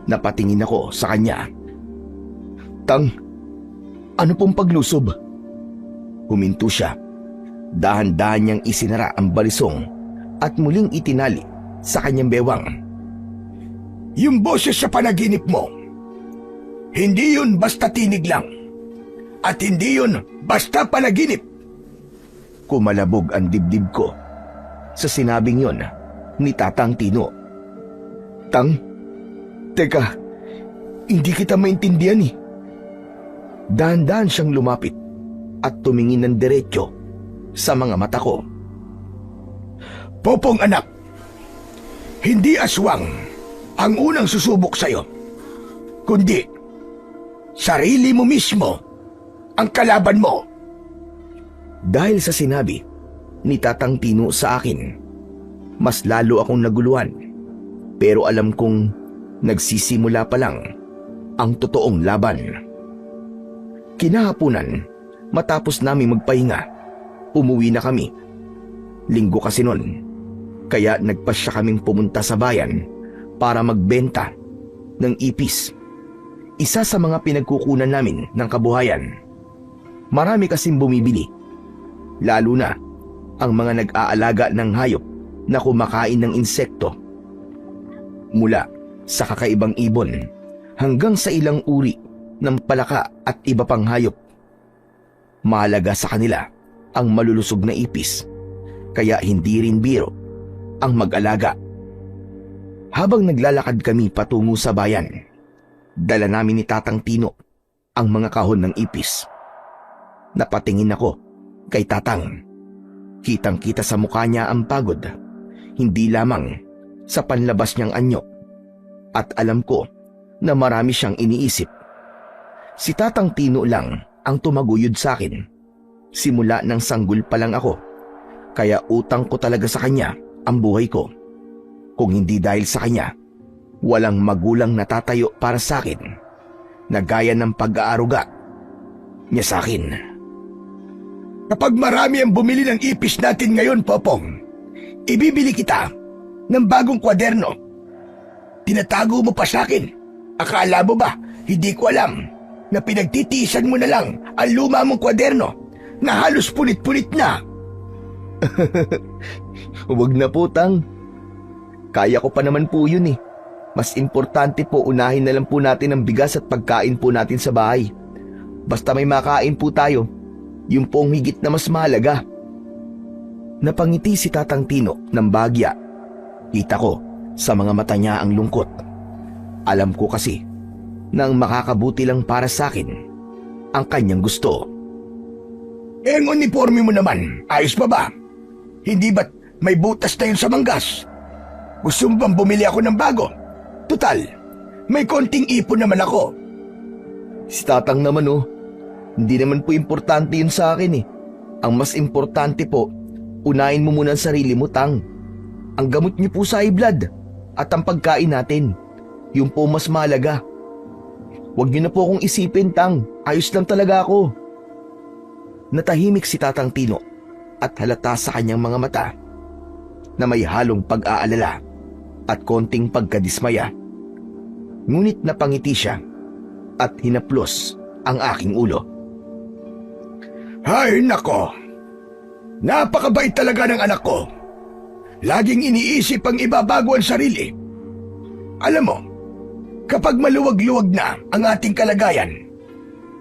Napatingin ako sa kanya. Tang, ano pong paglusob? Huminto siya. Dahan-dahan niyang isinara ang balisong at muling itinali sa kanyang bewang. Yung boses sa panaginip mo, hindi yun basta tinig lang. At hindi yun basta panaginip. Kumalabog ang dibdib ko sa sinabing yon ni Tatang Tino. Tang, teka, hindi kita maintindihan eh. Dahan-dahan siyang lumapit at tumingin ng diretso sa mga mata ko. Popong anak, hindi aswang ang unang susubok sa'yo, kundi sarili mo mismo ang kalaban mo. Dahil sa sinabi ni Tatang Tino sa akin, mas lalo akong naguluhan. Pero alam kong nagsisimula pa lang ang totoong laban. Kinahapunan, matapos naming magpahinga, umuwi na kami. Linggo kasi nun, kaya nagpasya kaming pumunta sa bayan para magbenta ng ipis. Isa sa mga pinagkukunan namin ng kabuhayan. Marami kasing bumibili, lalo na ang mga nag-aalaga ng hayop na kumakain ng insekto. Mula sa kakaibang ibon hanggang sa ilang uri ng palaka at iba pang hayop. Mahalaga sa kanila ang malulusog na ipis, kaya hindi rin biro ang mag-alaga. Habang naglalakad kami patungo sa bayan, dala namin ni Tatang Tino ang mga kahon ng ipis. Napatingin ako kay Tatang. Kitang-kita sa mukha niya ang pagod, hindi lamang sa panlabas niyang anyo. At alam ko na marami siyang iniisip. Si Tatang Tino lang ang tumaguyod sa akin. Simula ng sanggol pa lang ako, kaya utang ko talaga sa kanya ang buhay ko. Kung hindi dahil sa kanya, walang magulang natatayo para sa akin na gaya ng pag-aaruga niya sa akin. Kapag marami ang bumili ng ipis natin ngayon, Popong, ibibili kita ng bagong kwaderno. Tinatago mo pa sa akin. Akala mo ba, hindi ko alam na pinagtitiisan mo na lang ang luma mong kwaderno na halos punit-punit na. Huwag na po, Tang. Kaya ko pa naman po yun eh. Mas importante po unahin na lang po natin ang bigas at pagkain po natin sa bahay. Basta may makain po tayo, yun po ang higit na mas mahalaga. Napangiti si Tatang Tino ng bagya. Kita ko sa mga mata niya ang lungkot. Alam ko kasi na ang makakabuti lang para sa akin ang kanyang gusto. Ang uniforme mo naman, ayos pa ba? Hindi ba't may butas na yun sa manggas? Gusto mo bang bumili ako ng bago? Tutal, may konting ipon naman ako. Si Tatang naman hindi naman po importante yun sa akin eh. Ang mas importante po, unahin mo muna ang sarili mo, Tang. Ang gamot niyo po sa high blood at ang pagkain natin, yun po mas mahalaga. Huwag niyo na po akong isipin, Tang. Ayos lang talaga ako. Natahimik si Tatang Tino at halata sa kanyang mga mata na may halong pag-aalala at konting pagkadismaya. Ngunit napangiti siya at hinaplos ang aking ulo. Ay nako, napakabait talaga ng anak ko. Laging iniisip ang ibabago ang sarili. Alam mo, kapag maluwag-luwag na ang ating kalagayan,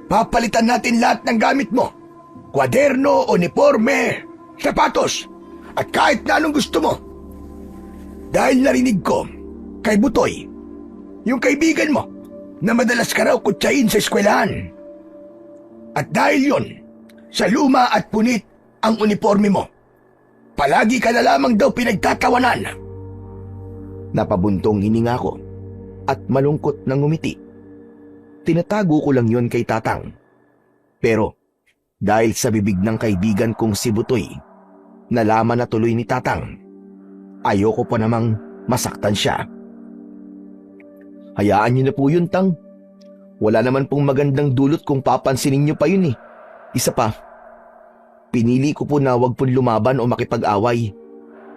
papalitan natin lahat ng gamit mo. Kwaderno, uniforme, sapatos, at kahit na anong gusto mo. Dahil narinig ko kay Butoy, yung kaibigan mo, na madalas ka raw kutsain sa eskwelahan. At dahil yon, sa luma at punit ang uniforme mo, palagi ka na lamang daw pinagtatawanan. Napabuntong hininga ko at malungkot na ngumiti. Tinatago ko lang yon kay Tatang. Pero dahil sa bibig ng kaibigan kong si Butoy, nalaman na tuloy ni Tatang, ayoko pa namang masaktan siya. Hayaan niyo na po yun, Tang. Wala naman pong magandang dulot kung papansinin niyo pa yun eh. Isa pa, pinili ko po na wag pong lumaban o makipag-away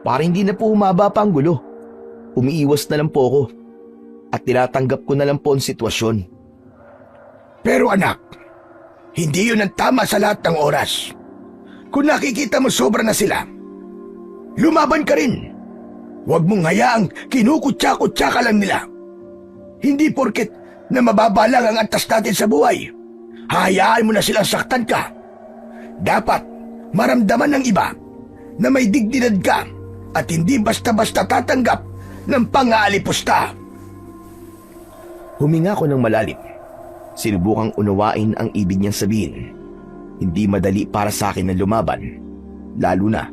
para hindi na po humaba pa ang gulo. Umiiwas na lang po ako at tinatanggap ko na lang po ang sitwasyon. Pero anak, hindi yun ang tama sa lahat ng oras. Kung nakikita mo sobra na sila, lumaban ka rin. Huwag mong hayaang kinukutsa-kutsa ka lang nila. Hindi porket na mababa lang ang antas natin sa buhay, hayaan mo na silang saktan ka. Dapat maramdaman ng iba na may dignidad ka at hindi basta-basta tatanggap ng pang-aalipusta. Huminga ko ng malalim. Sinubukang unawain ang ibig niyang sabihin. Hindi madali para sa akin na lumaban, lalo na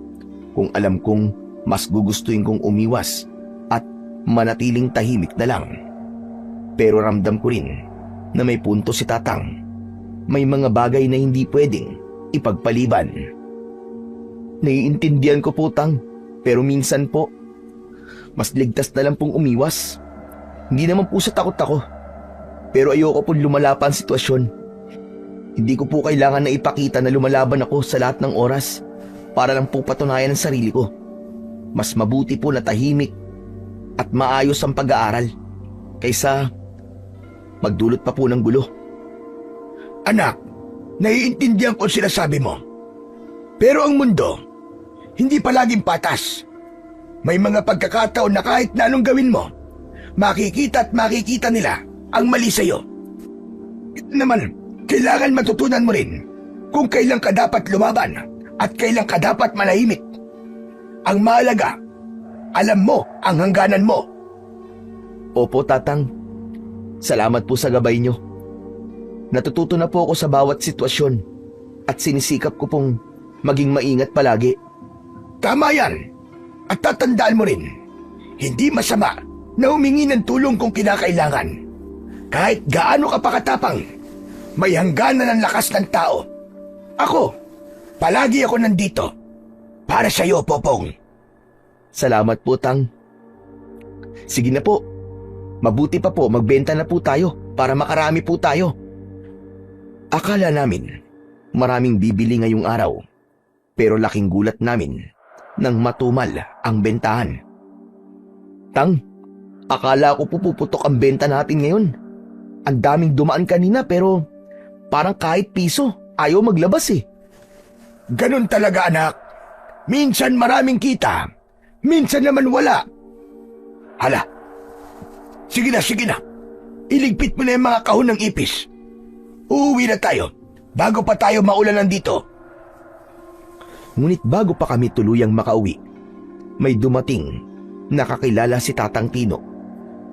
kung alam kong mas gugustuhin kong umiwas at manatiling tahimik na lang. Pero ramdam ko rin na may punto si Tatang. May mga bagay na hindi pwedeng ipagpaliban. Naiintindihan ko po, Tang, pero minsan po, mas ligtas na lang pong umiwas. Hindi naman po sa takot ako, pero ayoko pong lumala pa ang sitwasyon. Hindi ko po kailangan na ipakita na lumalaban ako sa lahat ng oras para lang po patunayan ang sarili ko. Mas mabuti po na tahimik at maayos ang pag-aaral kaysa magdulot pa po ng gulo. Anak, naiintindihan ko ang sinasabi mo. Pero ang mundo, hindi palaging patas. May mga pagkakataon na kahit na anong gawin mo, makikita at makikita nila ang mali sa'yo. Ito naman, kailangan matutunan mo rin kung kailan ka dapat lumaban at kailan ka dapat manahimik. Ang mahalaga, alam mo ang hangganan mo. Opo, Tatang. Salamat po sa gabay niyo. Natututo na po ako sa bawat sitwasyon at sinisikap ko pong maging maingat palagi. Tama yan. At tatandaan mo rin, hindi masama na humingi ng tulong kung kinakailangan. Kahit gaano ka pakatapang, may hangganan ng lakas ng tao. Ako, palagi ako nandito. Para sa iyo, Popong. Salamat po, Tang. Sige na po. Mabuti pa po magbenta na po tayo para makarami po tayo. Akala namin maraming bibili ngayong araw, pero laking gulat namin nang matumal ang bentahan. Tang, akala ko pupuputok ang benta natin ngayon. Ang daming dumaan kanina pero parang kahit piso ayaw maglabas eh. Ganun talaga, anak. Minsan maraming kita, minsan naman wala. Hala, Sige na, sige na. Iligpit mo na yung mga kahon ng ipis. Uuwi na tayo bago pa tayo maulanan dito. Ngunit bago pa kami tuluyang makauwi, may dumating. Nakakilala si Tatang Tino.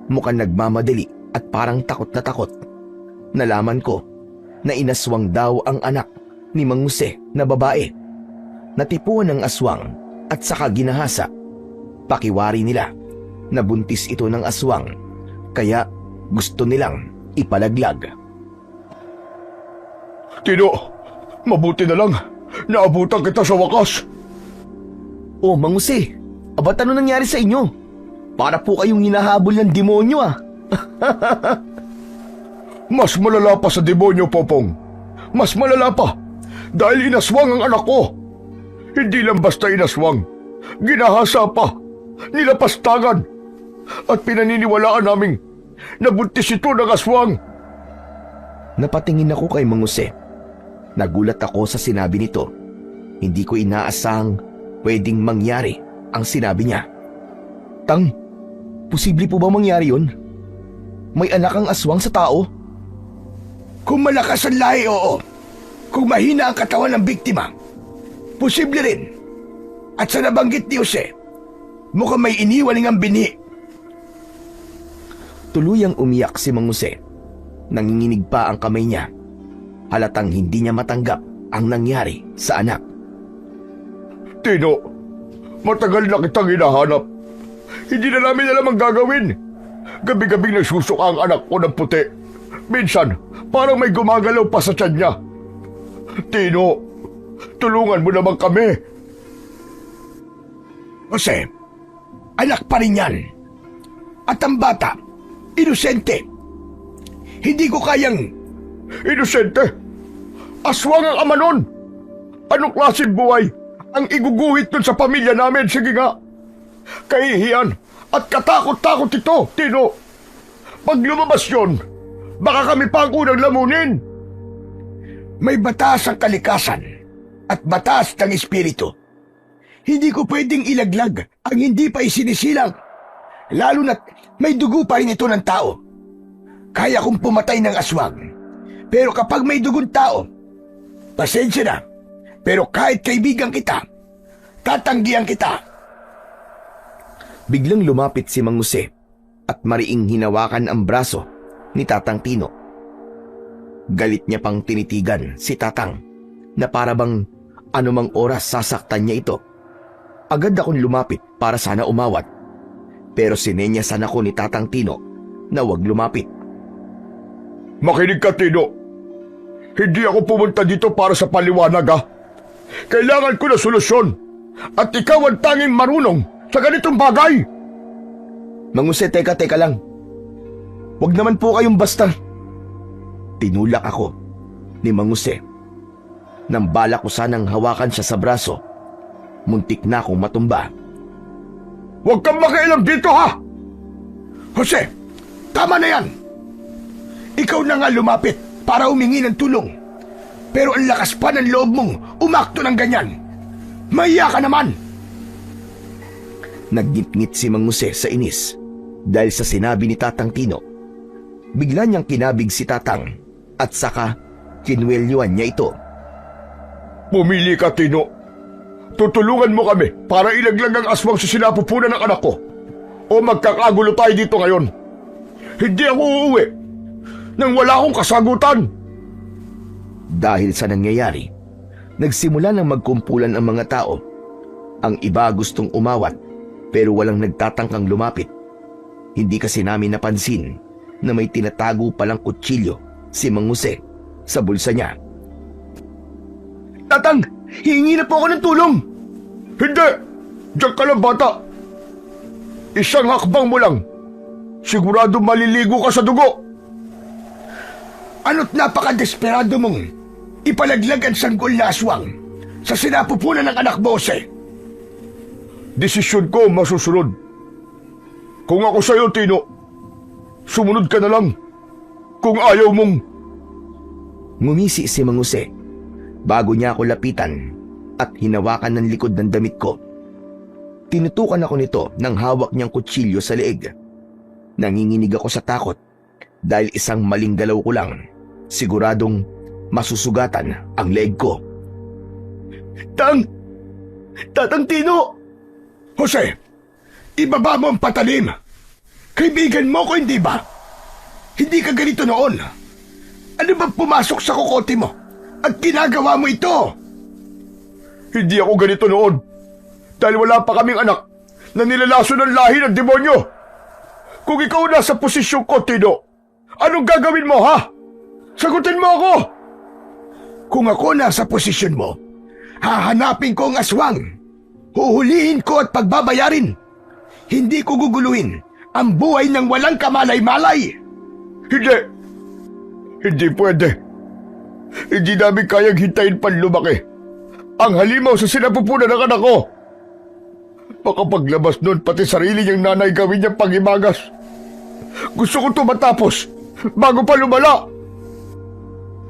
Mukhang nagmamadali at parang takot na takot. Nalaman ko na inaswang daw ang anak ni Mang Jose na babae. Natipuan ng aswang at saka ginahasa. Pakiwari nila na buntis ito ng aswang, kaya gusto nilang ipalaglag. Tino, mabuti na lang. Naabutan kita sa wakas. Oh, Mang Jose, abat ano nangyari sa inyo? Para po kayong hinahabol ng demonyo ah. Mas malala pa sa demonyo, Popong. Mas malala pa. Dahil inaswang ang anak ko. Hindi lang basta inaswang. Ginahasa pa. Nilapastangan. At pinaniniwalaan naming nabuntis ito ng aswang. Napatingin ako kay Mang Jose. Nagulat ako sa sinabi nito. Hindi ko inaasahang pwedeng mangyari ang sinabi niya. Tang, posible po ba mangyari yun? May anak ang aswang sa tao? Kung malakas ang lahi, oo. Kung mahina ang katawan ng biktima, posible rin. At sa nabanggit ni Jose, mukhang may iniwaling ang binhi. Tuluyang umiyak si Mang Jose. Nanginginig pa ang kamay niya. Halatang hindi niya matanggap ang nangyari sa anak. Tino, matagal na kitang hinahanap. Hindi na namin alam ang gagawin. Gabi-gabing nagsusuka ang anak ko ng puti. Minsan, parang may gumagalaw pa sa tiyan niya. Tino, tulungan mo naman kami. Jose, anak pa rin yan. At ang bata, inosente. Hindi ko kayang... Inosente? Aswang ang ama nun! Anong klaseng buhay ang iguguhit nun sa pamilya namin? Sige nga. Kahihiyan at katakot-takot ito, Tino. Pag lumabas yun, baka kami pa ang unang lamunin. May batas ang kalikasan at batas ng espiritu. Hindi ko pwedeng ilaglag ang hindi pa isinisilang. Lalo na't may dugo pa rin ito ng tao. Kaya kong pumatay ng aswang. Pero kapag may dugong tao, pasensya na. Pero kahit kaibigan kita, tatanggihan kita. Biglang lumapit si Mang Jose at mariing hinawakan ang braso ni Tatang Tino. Galit niya pang tinitigan si Tatang na para bang anumang oras sasaktan niya ito. Agad akong lumapit para sana umawat. Pero sinenyasan ako ni Tatang Tino na huwag lumapit. Makinig ka, Tino. Hindi ako pumunta dito para sa paliwanag, ha? Kailangan ko na solusyon. At ikaw ang tanging marunong sa ganitong bagay. Mang Jose, teka lang. Huwag naman po kayong basta. Tinulak ako ni Mang Jose. Nang balak ko sanang hawakan siya sa braso, muntik na akong matumba. Huwag kang makialam dito, ha? Jose, tama na yan. Ikaw na nga lumapit para humingi ng tulong. Pero ang lakas pa ng loob mong umakto ng ganyan. Mahiya ka naman. Naggitngit si Mang Jose sa inis dahil sa sinabi ni Tatang Tino. Bigla niyang kinabig si Tatang at saka kinwelyuan niya ito. Pumili ka, Tino. Tutulungan mo kami para ilaglag ang aswang sa sinapupunan ng anak ko. O magkakagulo tayo dito ngayon. Hindi ako uuwi nang wala akong kasagutan. Dahil sa nangyayari, nagsimula ng magkumpulan ang mga tao. Ang iba gustong umawat pero walang nagtatangkang lumapit. Hindi kasi namin napansin na may tinatago palang kutsilyo si Mang Jose sa bulsa niya. Tatang, hihingi na po ako ng tulong. Hindi! Diyan ka lang, bata. Isang hakbang mo lang. Sigurado maliligo ka sa dugo. Ano't napaka-desperado mong ipalaglag ang sanggol na aswang sa sinapupunan ng anak mo, Jose? Desisyon ko masusunod. Kung ako sa'yo, Tino, sumunod ka na lang. Kung ayaw mong... Ngumisi si Mang Jose bago niya ako lapitan at hinawakan ng likod ng damit ko. Tinutukan ako nito ng hawak niyang kutsilyo sa leeg. Nanginginig ako sa takot dahil isang maling galaw ko lang, siguradong masusugatan ang leeg ko. Tatang Tino! Jose, ibaba mo ang patalim. Kaibigan mo ko, hindi ba? Hindi ka ganito noon. Ano bang pumasok sa kukote mo at ginagawa mo ito? Hindi ako ganito noon. Dahil wala pa kaming anak na nilalaso ng lahi ng demonyo. Kung ikaw nasa posisyon ko, Tino, anong gagawin mo, ha? Sagutin mo ako! Kung ako nasa posisyon mo, hahanapin ko ang aswang. Huhulihin ko at pagbabayarin. Hindi ko guguluhin ang buhay ng walang kamalay-malay. Hindi. Hindi pwede. Hindi namin kayang hintayin pan lumaki ang halimaw sa sinapupunan ng anak ko. Baka paglabas nun, pati sarili niyang nanay gawin niyang panghimagas. Gusto ko ito matapos bago pa lumala.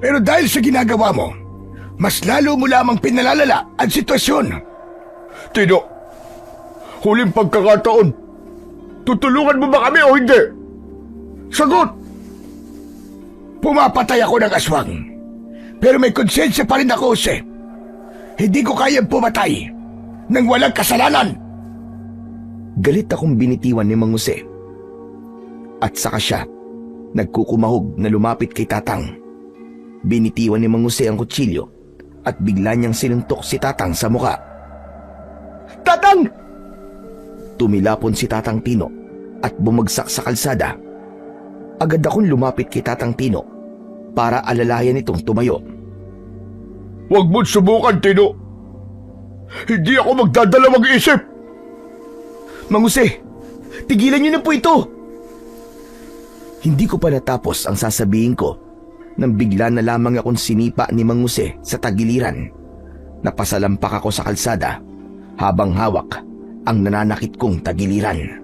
Pero dahil sa ginagawa mo, mas lalo mo lamang pinalalala ang sitwasyon. Tino, huling pagkakataon, tutulungan mo ba kami o hindi? Sagot! Pumapatay ako ng aswang. Pero may konsensya pa rin ako, Jose. Hindi ko kayang pumatay ng walang kasalanan. Galit akong binitiwan ni Mang Jose. At saka siya, nagkukumahog na lumapit kay Tatang. Binitiwan ni Mang Jose ang kutsilyo at bigla niyang sinuntok si Tatang sa muka. Tatang! Tumilapon si Tatang Tino at bumagsak sa kalsada. Agad akong lumapit kay Tatang Tino para alalayan itong tumayo. Huwag mo't subukan, Tino. Hindi ako magdadalawang isip. Mang Jose, tigilan niyo na po ito! Hindi ko pa natapos ang sasabihin ko nang bigla na lamang akong sinipa ni Mang Jose sa tagiliran. Napasalampak ako sa kalsada habang hawak ang nananakit kong tagiliran.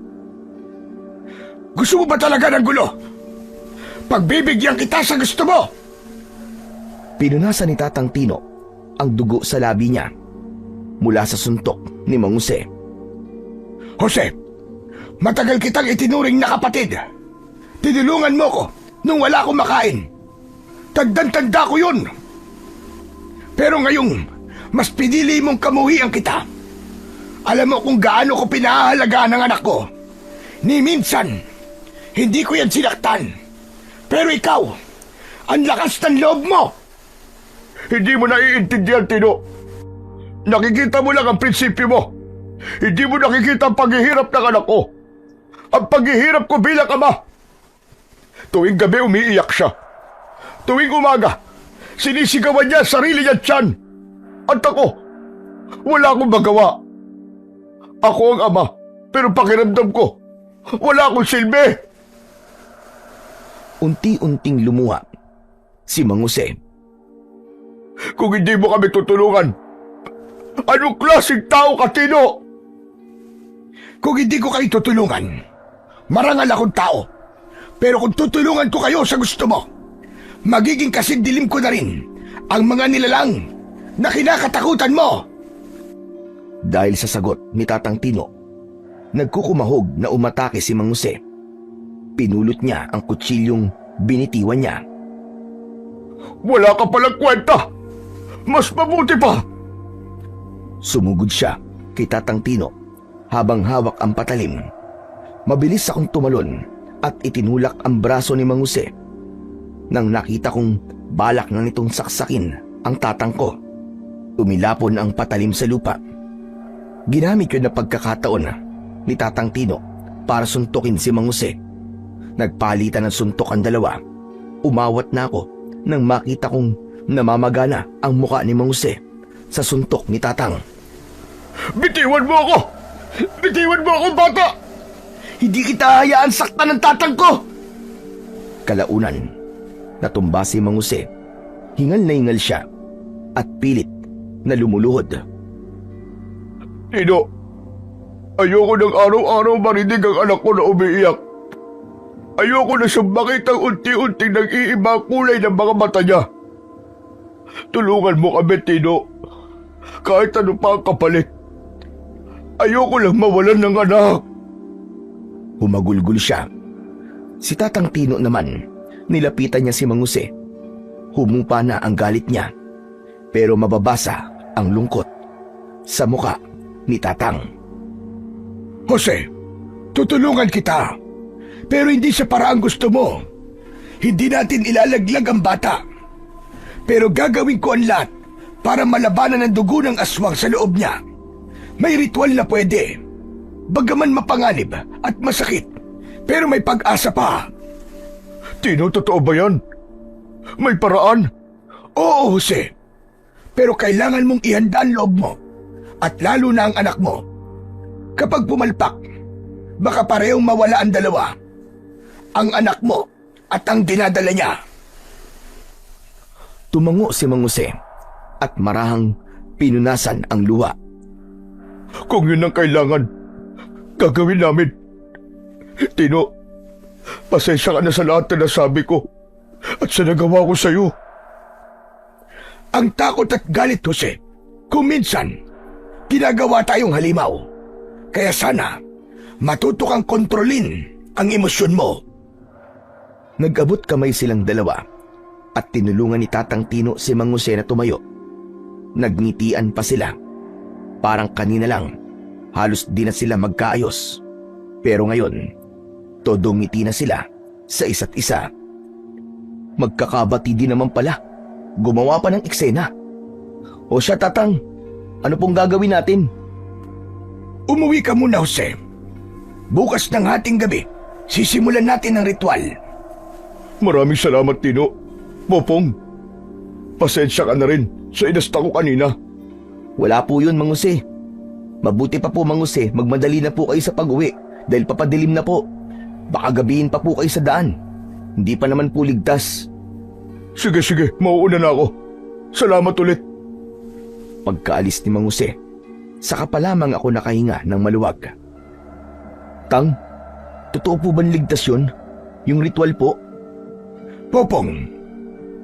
Gusto mo ba talaga ng gulo? Pagbibigyan kita sa gusto mo! Pinunasan ni Tatang Tino ang dugo sa labi niya mula sa suntok ni Mang Jose. Jose, matagal kitang itinuring na kapatid. Tinulungan mo ko nung wala akong makain. Tandang-tanda ko yun. Pero ngayong mas pinili mong kamuhian kita. Alam mo kung gaano ko pinahalagaan ang anak ko. Ni minsan, hindi ko yan sinaktan. Pero ikaw, ang lakas ng loob mo. Hindi mo naiintindihan, Tino. Nakikita mo lang ang prinsipyo mo. Hindi mo nakikita ang paghihirap ng anak ko. Ang paghihirap ko bilang ama. Tuwing gabi umiiyak siya. Tuwing umaga, sinisigawan niya ang sarili niya tiyan. At ako, wala akong magawa. Ako ang ama, pero pakiramdam ko, wala akong silbi. Unti-unting lumuha si Mang Jose. Kung hindi mo kami tutulungan, anong klaseng tao ka, Tino? Kung hindi ko kayo tutulungan, marangal akong tao. Pero kung tutulungan ko kayo sa gusto mo, magiging kasindilim ko na rin ang mga nilalang na kinakatakutan mo. Dahil sa sagot ni Tatang Tino, nagkukumahog na umatake si Mang Jose. Pinulot niya ang kutsilyong binitiwan niya. Wala ka palang kwenta! Mas mabuti pa! Sumugod siya kay Tatang Tino habang hawak ang patalim. Mabilis akong tumalon at itinulak ang braso ni Mang Jose. Nang nakita kong balak na nitong saksakin ang tatang ko, tumilapon ang patalim sa lupa. Ginamit ko na pagkakataon ni Tatang Tino para suntukin si Mang Jose. Nagpalitan ng suntok ang dalawa. Umawat na ako nang makita kong namamagana ang muka ni Mang Jose sa suntok ni Tatang. Bitiwan mo ako! Bitiwan mo ako, bata! Hindi kita hayaan saktan ng tatang ko! Kalaunan, natumba si Mang Jose. Hingal na hingal siya at pilit na lumuluhod. Tino, ayoko ng araw-araw marinig ang anak ko na umiiyak. Ayoko na siyang makitang unti-unting nag-iiba ang kulay ng mga mata niya. Tulungan mo kami, Tino. Kahit ano pa ang kapalit. Ayoko lang mawalan ng anak. Humagulgol siya Si Tatang Tino naman, nilapitan niya si Mang Jose. Humupa na ang galit niya, pero mababasa ang lungkot sa muka ni Tatang. Jose, tutulungan kita. Pero hindi sa paraang gusto mo. Hindi natin ilalaglag ang bata. Pero gagawin ko ang lahat para malabanan ang dugo ng aswang sa loob niya. May ritual na pwede. Bagaman mapanganib at masakit, pero may pag-asa pa. Tino, totoo ba yan? May paraan? Oo, Jose. Pero kailangan mong ihanda ang loob mo. At lalo na ang anak mo. Kapag pumalpak, baka parehong mawala ang dalawa. Ang anak mo at ang dinadala niya. Tumango si Mang Jose at marahang pinunasan ang luha. Kung yun ang kailangan, gagawin namin. Tino, pasensya ka na sa lahat na nasabi ko at sa nagawa ko sa'yo. Ang takot at galit, Jose, kung minsan, ginagawa tayong halimaw. Kaya sana, matuto kang kontrolin ang emosyon mo. Nag-abot kamay silang dalawa at tinulungan ni Tatang Tino si Mang Jose na tumayo. Nagngitian pa sila. Parang kanina lang, halos di na sila magkaayos. Pero ngayon, todong ngiti na sila sa isa't isa. Magkakabati din naman pala. Gumawa pa ng eksena. O siya, Tatang, ano pong gagawin natin? Umuwi ka muna, Jose. Bukas ng hating gabi, sisimulan natin ang ritual. Maraming salamat, Tino. Popong, pasensya ka na rin sa inasta ko kanina. Wala po yun, Mang Jose. Mabuti pa po, Mang Jose, magmadali na po kayo sa pag-uwi dahil papadilim na po. Baka gabihin pa po kayo sa daan. Hindi pa naman po ligtas. Sige, mauuna na ako. Salamat ulit. Pagkaalis ni Mang Jose, saka pa lamang ako nakahinga ng maluwag. Tang, totoo po bang ligtas yun? Yung ritual po? Popong,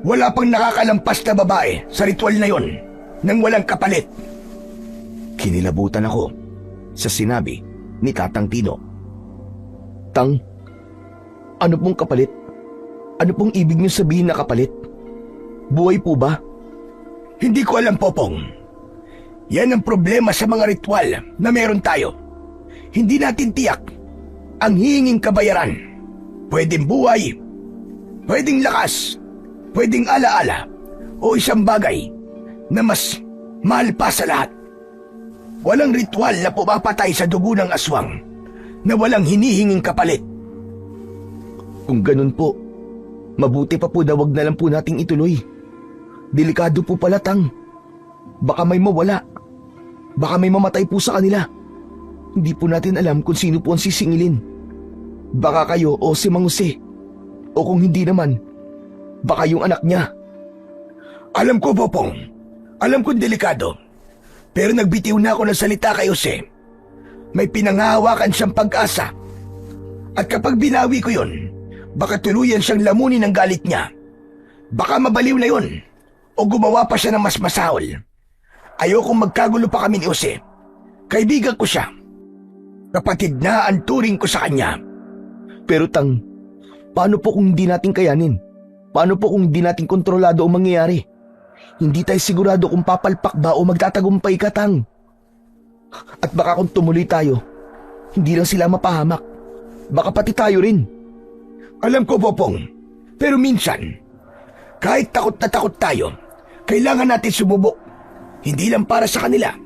wala pang nakakalampas na babae sa ritual na yon nang walang kapalit. Kinilabutan ako sa sinabi ni Tatang Tino. Tang, ano pong kapalit? Ano pong ibig niyo sabihin na kapalit? Buhay po ba? Hindi ko alam, Popong. Yan ang problema sa mga ritual na meron tayo. Hindi natin tiyak ang hihinging kabayaran. Pwedeng buhay, pwedeng lakas, pwedeng alaala, o isang bagay na mas mahal pa sa lahat. Walang ritual na pumapatay sa dugo ng aswang na walang hinihinging kapalit. Kung ganun po, mabuti pa po na wag na lang po nating ituloy. Delikado po pala, Tang. Baka may mawala. Baka may mamatay po sa kanila. Hindi po natin alam kung sino po ang sisingilin. Baka kayo o si Mang Jose. O kung hindi naman, baka yung anak niya. Alam ko, Popong. Alam kong delikado. Pero nagbitiw na ako ng salita kay Jose. May pinanghahawakan siyang pag-asa. At kapag binawi ko yun, baka tuluyan siyang lamunin ng galit niya. Baka mabaliw na yun. O gumawa pa siya ng mas masahol. Ayokong magkagulo pa kami ni Jose. Kaibigan ko siya. Kapatid na ang turing ko sa kanya. Pero Tang, paano po kung hindi natin kayanin? Paano po kung hindi natin kontrolado ang mangyayari? Hindi tayo sigurado kung papalpak ba o magtatagumpay ka, Tang. At baka kung tumuloy tayo, hindi lang sila mapahamak. Baka pati tayo rin. Alam ko, Popong. Pero minsan, kahit takot na takot tayo, kailangan natin sumubok. Hindi lang para sa kanila,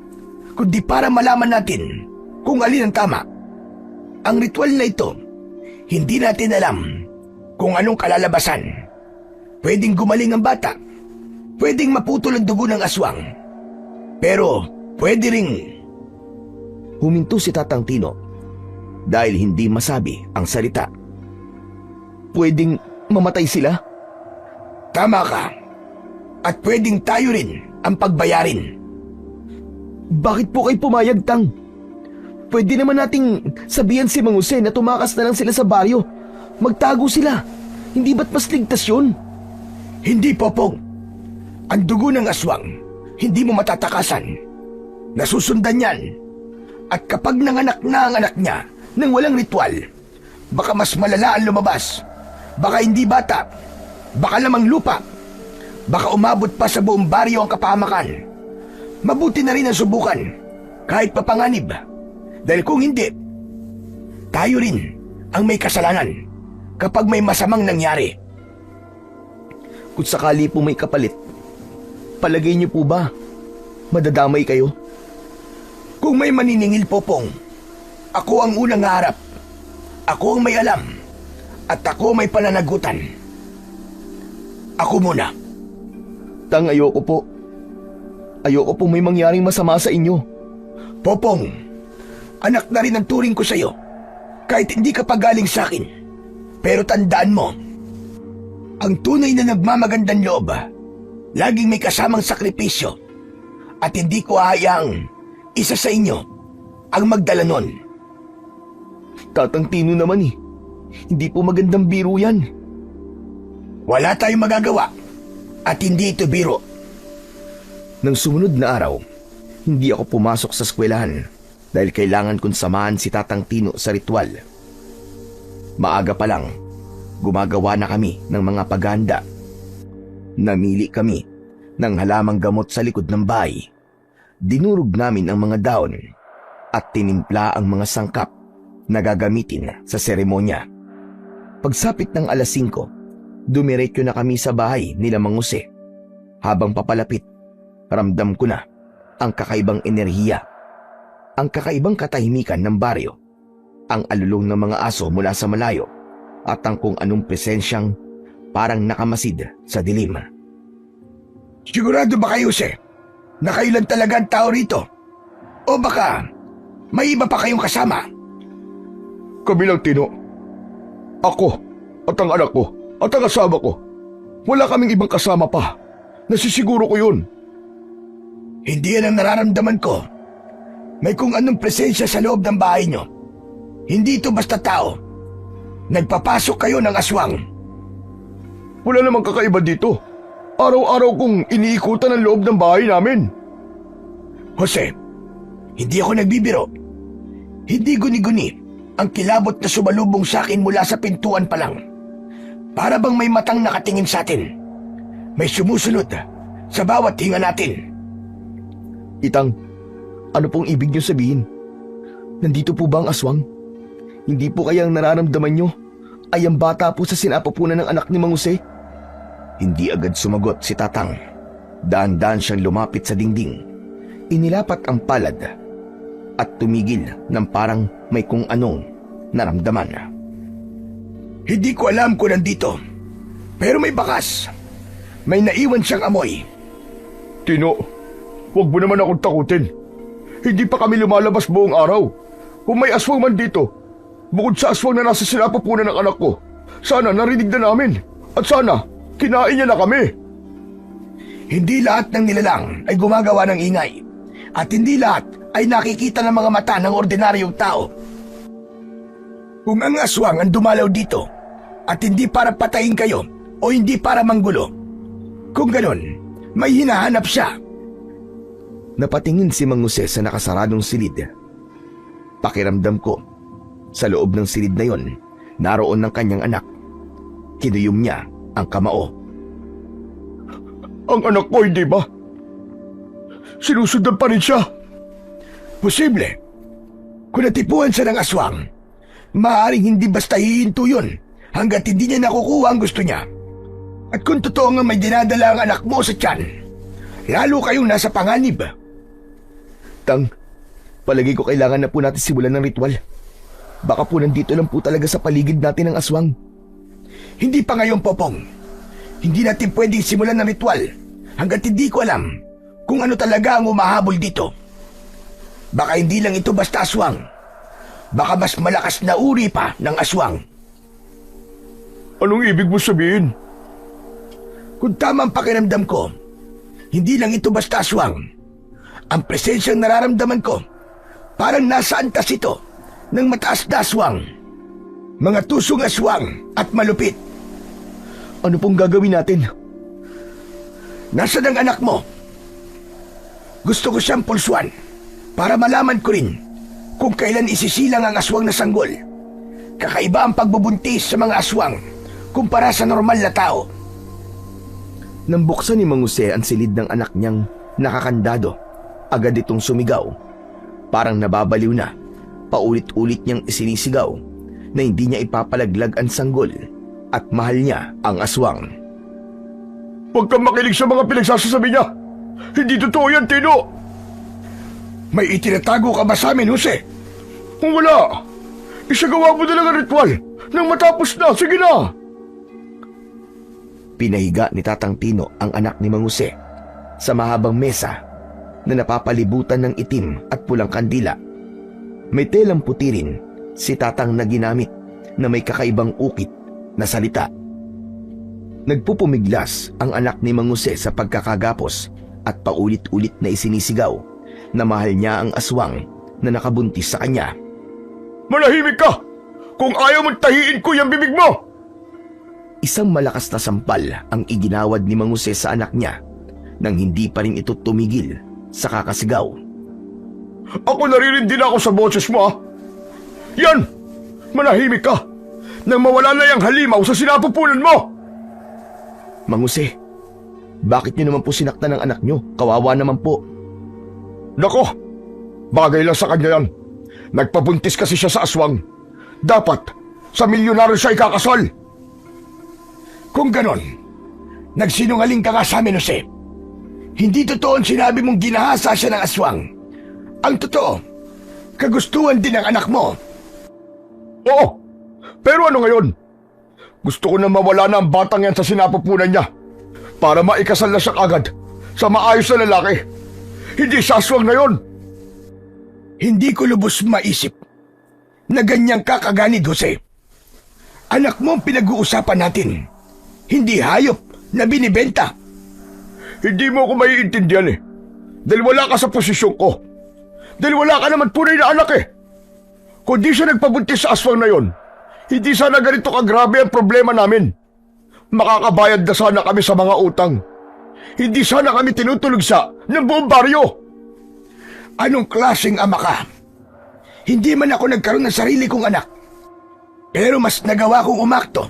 kundi para malaman natin kung alin ang tama. Ang ritual na ito, hindi natin alam kung anong kalalabasan. Pwedeng gumaling ang bata, pwedeng maputol ang dugo ng aswang, pero pwede ring... Huminto si Tatang Tino dahil hindi masabi ang salita. Pwedeng mamatay sila? Tama ka. At pwedeng tayo rin ang pagbayarin. Bakit po kayo pumayag, Tang? Pwede naman nating sabihan si Mang Jose na tumakas na lang sila sa baryo. Magtago sila. Hindi ba't mas ligtas yun? Hindi, Popong. Ang dugo ng aswang, hindi mo matatakasan. Nasusundan yan. At kapag nanganak na ang anak niya nang walang ritual, baka mas malala ang lumabas. Baka hindi bata, baka lamang lupa, baka umabot pa sa buong baryo ang kapahamakan. Mabuti na rin ang subukan, kahit papanganib. Dahil kung hindi, tayo rin ang may kasalanan kapag may masamang nangyari. Kung sakali po may kapalit, palagay niyo po ba madadamay kayo? Kung may maniningil, Popong, ako ang unang harap. Ako ang may alam. At ako may pananagutan. Ako muna. Tang, ayoko po. Ayoko po may mangyaring masama sa inyo. Popong, anak na rin ang turing ko sa'yo. Kahit hindi ka pa galing sa akin. Pero tandaan mo, ang tunay na nagmamagandang loob, laging may kasamang sakripisyo. At hindi ko hahayaang isa sa inyo ang magdala nun. Tatang Tino naman eh. Hindi po magandang biro yan. Wala tayong magagawa at hindi ito biro. Nang sumunod na araw, hindi ako pumasok sa eskwelahan dahil kailangan kong samahan si Tatang Tino sa ritual. Maaga pa lang, gumagawa na kami ng mga paghahanda. Namili kami ng halamang gamot sa likod ng bahay. Dinurog namin ang mga daon at tinimpla ang mga sangkap na gagamitin sa seremonya. Pagsapit ng alas 5, dumiretso na kami sa bahay nila Mang Jose. Habang papalapit, ramdam ko na ang kakaibang enerhiya, ang kakaibang katahimikan ng baryo, ang alulong ng mga aso mula sa malayo, at ang kung anong presensyang parang nakamasid sa dilim. Sigurado ba kayo, Jose, na kayo lang talaga ang tao rito? O baka may iba pa kayong kasama? Kami lang, Tino. Ako at ang anak ko at ang asawa ko. Wala kaming ibang kasama pa. Nasisiguro ko yun. Hindi yan ang nararamdaman ko. May kung anong presensya sa loob ng bahay nyo. Hindi ito basta tao. Nagpapasok kayo ng aswang. Wala namang kakaiba dito. Araw-araw kong iniikutan ang loob ng bahay namin. Jose, hindi ako nagbibiro. Hindi guni-guni ang kilabot na sumalubong sa akin mula sa pintuan pa lang. Para bang may matang nakatingin sa atin. May sumusunod sa bawat hinga natin. Itang, ano pong ibig niyo sabihin? Nandito po ba ang aswang? Hindi po kaya ang nararamdaman niyo ay ang bata po sa sinapupunan ng anak ni Mang Jose? Hindi agad sumagot si Tatang. Daan-daan siyang lumapit sa dingding. Inilapat ang palad at tumigil ng parang may kung anong naramdaman. Hindi ko alam kung nandito. Pero may bakas. May naiwan siyang amoy. Tino, huwag mo naman akong takutin. Hindi pa kami lumalabas buong araw. Kung may aswang man dito, bukod sa aswang na nasa sinapupunan ng anak ko, sana narinig na namin. At sana, kinain niya na kami. Hindi lahat ng nilalang ay gumagawa ng ingay. At hindi lahat ay nakikita ng mga mata ng ordinaryong tao. Kung ang aswang ang dumalaw dito at hindi para patayin kayo o hindi para manggulo, kung ganon, may hinahanap siya. Napatingin si Mang Jose sa nakasaradong silid. Pakiramdam ko, sa loob ng silid na yon, naroon ng kanyang anak. Kinuyom niya ang kamao. Ang anak ko, hindi ba? Sinusundan pa rin siya. Posible. Kung natipuan siya ng aswang, maaaring hindi basta hihinto yun hanggat hindi niya nakukuha ang gusto niya. At kung totoo nga may dinadala ang anak mo sa tiyan, lalo kayong nasa panganib. Tang, palagi ko kailangan na po natin simulan ng ritual. Baka po nandito lang po talaga sa paligid natin ang aswang. Hindi pa ngayon, Popong. Hindi natin pwedeng simulan ng ritual hanggat hindi ko alam kung ano talaga ang umahabol dito. Baka hindi lang ito basta aswang. Baka mas malakas na uri pa ng aswang. Anong ibig mo sabihin? Kung tama ang pakiramdam ko, hindi lang ito basta aswang. Ang presensyang nararamdaman ko, parang nasa antas ito ng mataas na aswang. Mga tusong aswang at malupit. Ano pong gagawin natin? Nasaan ang anak mo? Gusto ko siyang pulsuan para malaman ko rin kung kailan isisilang ang aswang na sanggol. Kakaiba ang pagbubuntis sa mga aswang kumpara sa normal na tao. Nang buksan ni Mang Jose ang silid ng anak niyang nakakandado, agad itong sumigaw. Parang nababaliw na, paulit-ulit niyang isinisigaw na hindi niya ipapalaglag ang sanggol at mahal niya ang aswang. Huwag kang makinig sa mga pinagsasasabi niya. Hindi totoo yan, Tino. May itinatago ka ba sa amin, Jose? Kung wala, isagawa mo na lang ang ritual nang matapos na. Sige na. Pinahiga ni Tatang Tino ang anak ni Mang Jose sa mahabang mesa na napapalibutan ng itim at pulang kandila. May telang puti rin si Tatang na ginamit na may kakaibang ukit na salita. Nagpupumiglas ang anak ni Mang Jose sa pagkakagapos at paulit-ulit na isinisigaw na mahal niya ang aswang na nakabuntis sa kanya. Manahimik ka! Kung ayaw mong tahiin ko yung bibig mo! Isang malakas na sampal ang iginawad ni Mang Jose sa anak niya nang hindi pa rin ito tumigil sa kakasigaw. Ako naririndi na ako sa boses mo, ah. Yan! Manahimik ka! Nang mawala na yung halimaw sa sinapupunan mo! Mang Jose, bakit niyo naman po sinaktan ng anak niyo? Kawawa naman po. Nako! Bagay lang sa kanya yan. Nagpabuntis kasi siya sa aswang. Dapat, sa milyonaryo siya ikakasal. Kung ganon, nagsinungaling ka nga sa amin, Jose. Hindi totoo ang sinabi mong ginahasa siya ng aswang. Ang totoo, kagustuhan din ng anak mo. Oo, pero ano ngayon? Gusto ko na mawala na ang batang yan sa sinapupunan niya para maikasal na siya kagad sa maayos na lalaki. Hindi sa aswang na yon. Hindi ko lubos maisip na ganyang kakaganid, Jose. Anak mo ang pinag-uusapan natin, hindi hayop na binibenta. Hindi mo ako maiintindihan eh. Dahil wala ka sa posisyon ko. Dahil wala ka naman tunay na anak eh. Kung di siya nagpabuntis sa aswang na yon, hindi sana ganito kagrabe ang problema namin. Makakabayad na sana kami sa mga utang. Hindi sana kami tinutulugsa ng buong baryo. Anong klaseng ama ka? Hindi man ako nagkaroon ng sarili kong anak. Pero mas nagawa kong umakto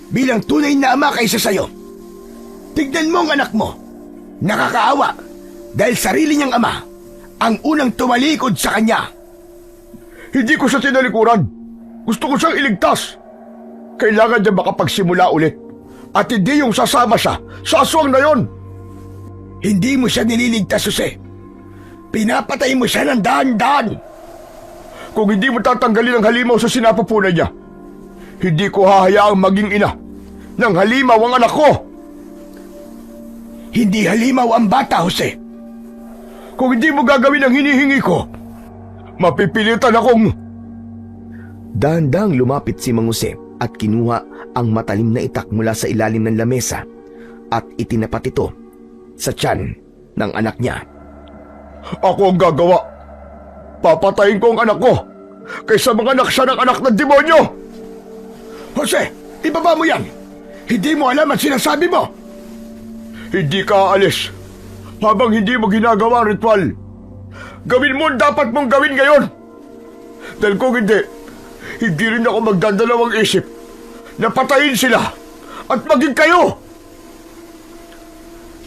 bilang tunay na ama kaysa sayo. Tignan mo ang anak mo. Nakakaawa dahil sarili niyang ama ang unang tumalikod sa kanya. Hindi ko siya tinalikuran. Gusto ko siyang iligtas. Kailangan niya makapagsimula ulit. At hindi yung sasama siya sa aswang na yon. Hindi mo siya nililigtas, Jose. Pinapatay mo siya ng daan-daan. Kung hindi mo tatanggalin ang halimaw sa sinapupunan niya, hindi ko hahayaang maging ina ng halimaw ang anak ko. Hindi halimaw ang bata, Jose. Kung hindi mo gagawin ang hinihingi ko, mapipilitan akong... Dahan-dahang lumapit si Mang Jose at kinuha ang matalim na itak mula sa ilalim ng lamesa at itinapat ito sa tiyan ng anak niya. Ako ang gagawa. Papatayin ko ang anak ko kaysa mga anak siya ng anak ng demonyo. Jose, ibaba mo yan. Hindi mo alam ang sinasabi mo. Hindi ka aalis habang hindi mo ginagawa ang ritual. Gawin mo ang dapat mong gawin ngayon. Dahil kung hindi rin ako magdadalawang isip na patayin sila at maging kayo.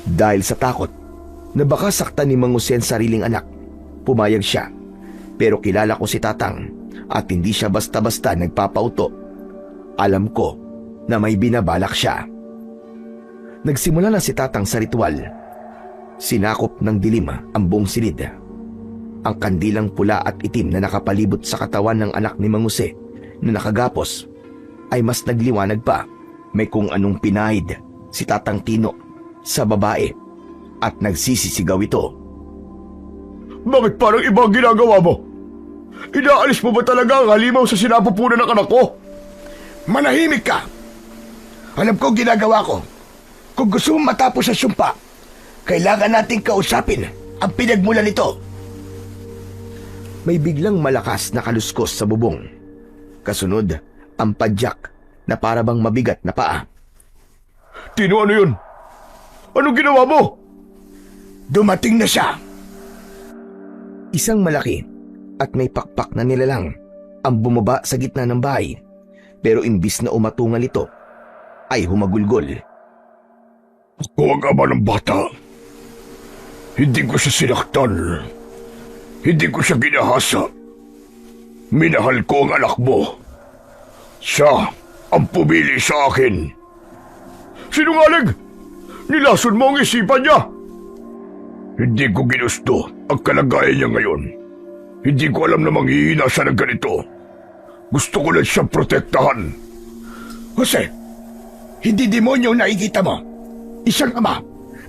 Dahil sa takot na baka saktan ni Mang Jose ang sariling anak, pumayag siya. Pero kilala ko si Tatang at hindi siya basta-basta nagpapauto. Alam ko na may binabalak siya. Nagsimula na si Tatang sa ritual. Sinakop ng dilim ang buong silid. Ang kandilang pula at itim na nakapalibot sa katawan ng anak ni Mang Jose na nakagapos ay mas nagliwanag pa. May kung anong pinahid si Tatang Tino sa babae at nagsisisigaw ito. Bakit parang iba ang ginagawa mo? Inaalis mo ba talaga ang halimaw sa sinapupunan ng anak ko? Manahimik ka. Alam ko ginagawa ko. Kung gusto mong matapos sa sumpa, kailangan nating kausapin ang pinagmulan nito. May biglang malakas na kaluskos sa bubong. Kasunod, ang padyak na para bang mabigat na paa. Tino, ano yun? Anong ginawa mo? Dumating na siya. Isang malaki at may pakpak na nilalang ang bumaba sa gitna ng bahay Pero imbis na umatungal ito, ay humagulgol. Ako ang ama ng bata. Hindi ko siya sinaktan. Hindi ko siya ginahasa. Minahal ko ang anak mo. Siya ang pumili sa akin. Sinungaling! Nilason mo ang isipan niya! Hindi ko ginusto ang kalagayan niya ngayon. Hindi ko alam na manghihina siya ng ganito. Gusto ko lang siyang protektahan. Jose, hindi demonyo ang nakikita mo. Isang ama,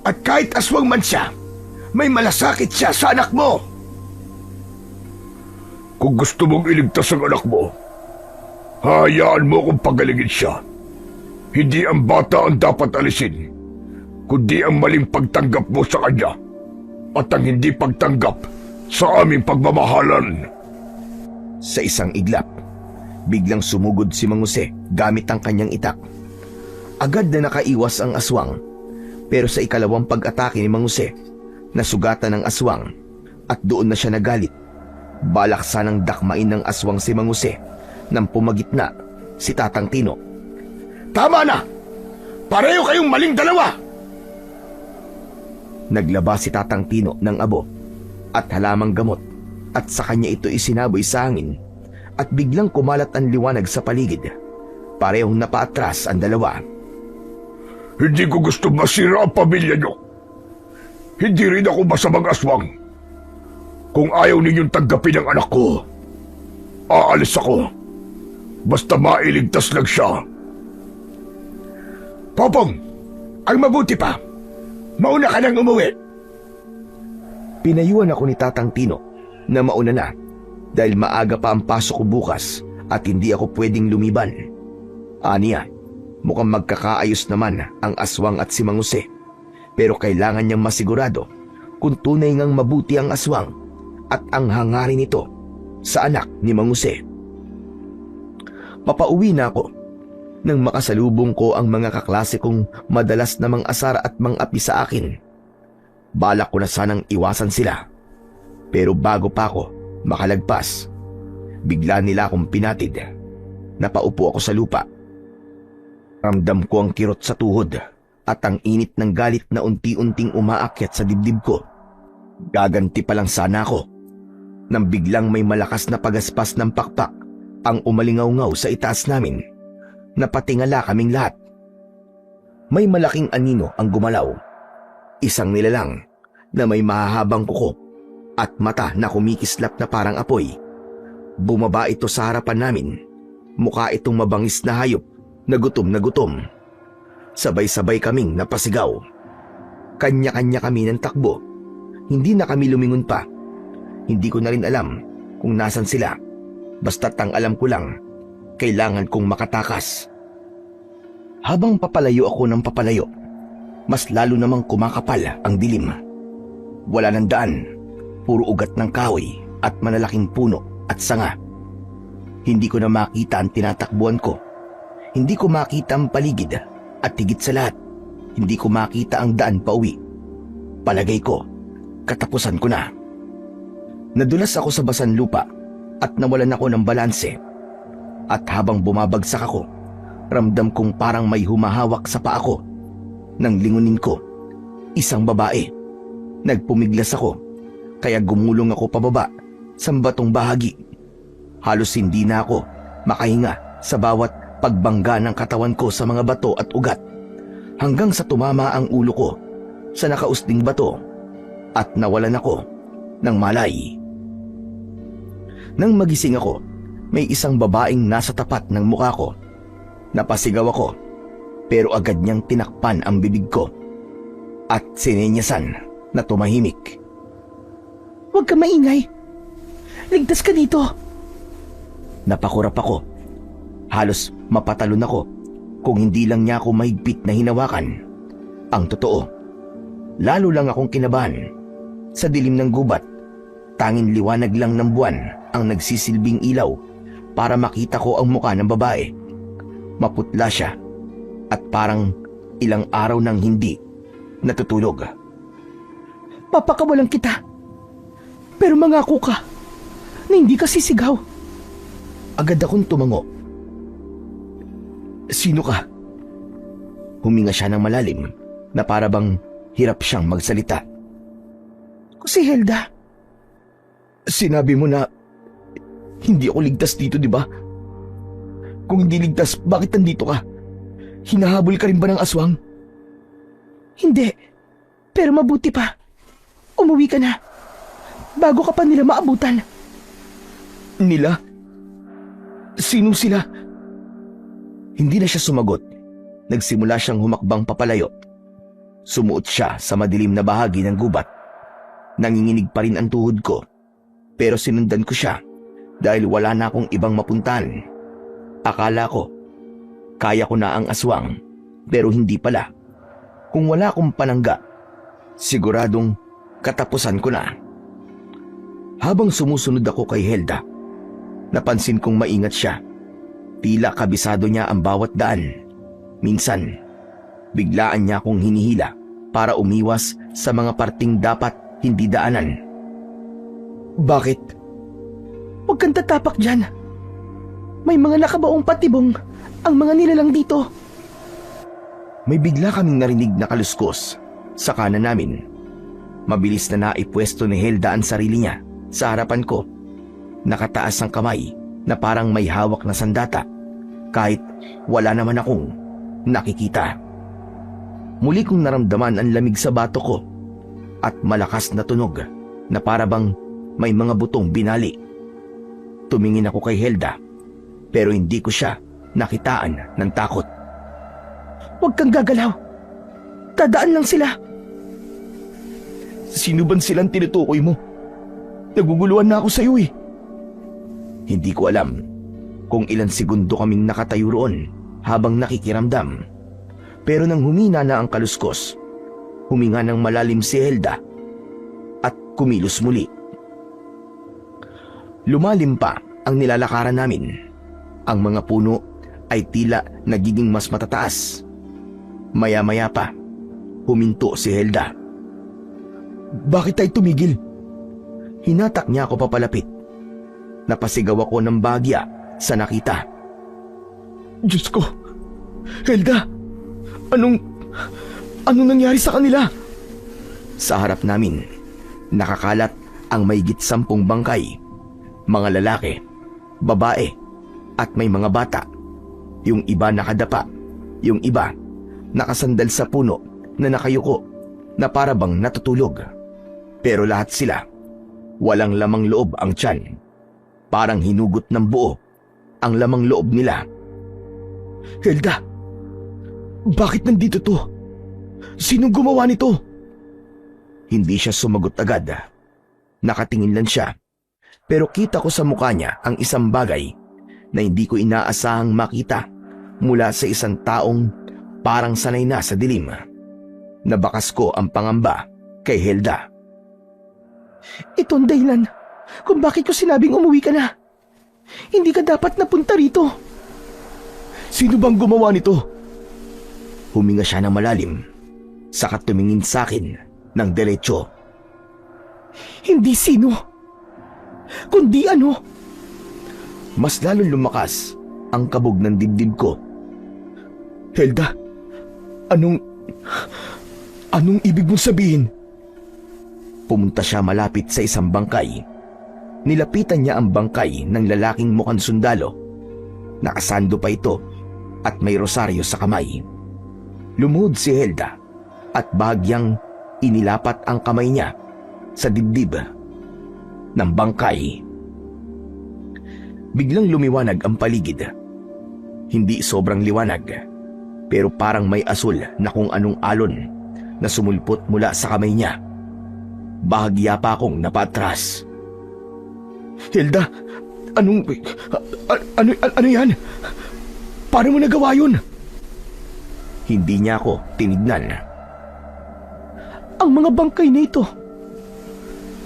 at kahit aswang man siya, may malasakit siya sa anak mo. Kung gusto mong iligtas ang anak mo, hayaan mo kung pagalingin siya. Hindi ang bata ang dapat alisin, kundi ang maling pagtanggap mo sa kanya at ang hindi pagtanggap sa aming pagmamahalan. Sa isang iglap, biglang sumugod si Mang Jose gamit ang kanyang itak. Agad na nakaiwas ang aswang, pero sa ikalawang pag-atake ni Mang Jose, nasugatan ng aswang at doon na siya nagalit. Balak sanang dakmain ng aswang si Mang Jose nang pumagitna si Tatang Tino. Tama na! Pareho kayong maling dalawa! Naglaba si Tatang Tino ng abo at halamang gamot at sa kanya ito isinaboy sa hangin at biglang kumalat ang liwanag sa paligid. Parehong napaatras ang dalawa. Hindi ko gusto masira ang pamilya niyo. Hindi rin ako masamang aswang. Kung ayaw ninyong tanggapin ang anak ko, aalis ako. Basta mailigtas lang siya. Popong, ang mabuti pa, mauna ka nang umuwi. Pinayuan ako ni Tatang Tino na mauna na dahil maaga pa ang pasok ko bukas at hindi ako pwedeng lumiban. Aniya, mukhang magkakaayos naman ang aswang at si Mang Jose, pero kailangan niyang masigurado kung tunay ngang mabuti ang aswang at ang hangarin nito sa anak ni Mang Jose. Papauwi na ako nang makasalubong ko ang mga kaklase kong madalas namang asar at mang-api sa akin. Balak ko na sanang iwasan sila, pero bago pa ako makalagpas, bigla nila akong pinatid. Napaupo ako sa lupa. Ramdam ko ang kirot sa tuhod at ang init ng galit na unti-unting umaakyat sa dibdib ko. Gaganti pa lang sana ako nang biglang may malakas na pagaspas ng pakpak ang umalingaw-ngaw sa itaas namin. Napatingala kaming lahat. May malaking anino ang gumalaw. Isang nilalang na may mahahabang kuko at mata na kumikislap na parang apoy. Bumaba ito sa harapan namin. Mukha itong mabangis na hayop na gutom na gutom. Sabay-sabay kaming napasigaw. Kanya-kanya kami ng takbo. Hindi na kami lumingon pa. Hindi ko na rin alam kung nasan sila. Basta't ang alam ko lang, kailangan kong makatakas. Habang papalayo ako ng papalayo, mas lalo namang kumakapal ang dilim. Wala ng daan, puro ugat ng kahoy at malalaking puno at sanga. Hindi ko na makita ang tinatakbuhan ko. Hindi ko makita ang paligid at higit sa lahat, hindi ko makita ang daan pauwi. Palagay ko, katapusan ko na. Nadulas ako sa basan lupa at nawalan ako ng balanse. At habang bumabagsak ako, ramdam kong parang may humahawak sa paa ko. Nang lingunin ko, isang babae. Nagpumiglas ako, kaya gumulong ako pababa sa batong bahagi. Halos hindi na ako makahinga sa bawat pagbangga ng katawan ko sa mga bato at ugat, hanggang sa tumama ang ulo ko sa nakausding bato at nawalan ako ng malay. Nang magising ako, may isang babaeng nasa tapat ng mukha ko. Napasigaw ako, pero agad niyang tinakpan ang bibig ko at sinenyasan na tumahimik. Huwag ka maingay. Ligtas ka dito. Napakurap ako. Halos mapatalon ako kung hindi lang niya ako mahigpit na hinawakan. Ang totoo, lalo lang akong kinabahan. Sa dilim ng gubat, tanging liwanag lang ng buwan ang nagsisilbing ilaw para makita ko ang muka ng babae. Maputla siya at parang ilang araw nang hindi natutulog. Papakawalan kita. Pero mangako ka na hindi ka sisigaw. Agad akong tumango. Sino ka? Huminga siya ng malalim na para bang hirap siyang magsalita. Ako si Hilda. Sinabi mo na hindi ako ligtas dito, di ba? Kung hindi ligtas, bakit nandito ka? Hinahabol ka rin ba ng aswang? Hindi. Pero mabuti pa. Umuwi ka na. Bago ka pa nila maabutan. Nila? Sino sila? Hindi na siya sumagot. Nagsimula siyang humakbang papalayo. Sumuot siya sa madilim na bahagi ng gubat. Nanginginig pa rin ang tuhod ko. Pero sinundan ko siya dahil wala na akong ibang mapuntahan. Akala ko, kaya ko na ang aswang, pero hindi pala. Kung wala akong panangga, siguradong katapusan ko na. Habang sumusunod ako kay Hilda, napansin kong maingat siya. Tila kabisado niya ang bawat daan. Minsan, biglaan niya akong hinihila para umiwas sa mga parting dapat hindi daanan. Bakit? Huwag kang tatapak dyan. May mga nakabaong patibong ang mga nilalang dito. May bigla kaming narinig na kaluskos sa kanan namin. Mabilis na naipwesto ni Hilda ang sarili niya sa harapan ko. Nakataas ang kamay na parang may hawak na sandata kahit wala naman akong nakikita. Muli kong naramdaman ang lamig sa bato ko at malakas na tunog na para bang may mga butong binali. Tumingin ako kay Hilda pero hindi ko siya nakitaan ng takot. Huwag kang gagalaw. Dadaan lang sila. Sino ba silang tinutukoy mo? Naguguluhan na ako sa iyo eh. Hindi ko alam kung ilang segundo kaming nakatayo roon habang nakikiramdam. Pero nang humina na ang kaluskos, huminga ng malalim si Hilda at kumilos muli. Lumalim pa ang nilalakaran namin. Ang mga puno ay tila nagiging mas matataas. Maya-maya pa, huminto si Hilda. Bakit tayo tumigil? Hinatak niya ako papalapit. Napasigaw ako ng bagya sa nakita. Diyos ko! Hilda! Anong nangyari sa kanila? Sa harap namin, nakakalat ang mahigit 10 bangkay. Mga lalaki, babae, at may mga bata. Yung iba nakadapa, yung iba nakasandal sa puno na nakayuko na para bang natutulog. Pero lahat sila, walang lamang loob ang tiyan. Parang hinugot ng buo ang lamang loob nila. Hilda, bakit nandito to? Sinong gumawa nito? Hindi siya sumagot agad. Nakatingin lang siya. Pero kita ko sa mukha niya ang isang bagay na hindi ko inaasahang makita mula sa isang taong parang sanay na sa dilim. Nabakas ko ang pangamba kay Hilda. Ito ang dahilan kung bakit ko sinabing umuwi ka na. Hindi ka dapat napunta rito. Sino bang gumawa nito? Huminga siya ng malalim, saka tumingin sa akin ng diretso. Hindi sino, kundi ano. Mas lalong lumakas ang kabog ng dibdib ko. Hilda, anong ibig mong sabihin? Pumunta siya malapit sa isang bangkay. Nilapitan niya ang bangkay ng lalaking mukhang sundalo. Nakasando pa ito at may rosaryo sa kamay. Lumuhod si Hilda at bahagyang inilapat ang kamay niya sa dibdib ng bangkay. Biglang lumiwanag ang paligid. Hindi sobrang liwanag, pero parang may asul na kung anong alon na sumulpot mula sa kamay niya. Bahagya pa akong napatras. Hilda, ano yan? Paano mo nagawa yun? Hindi niya ako tinignan. Ang mga bangkay na ito,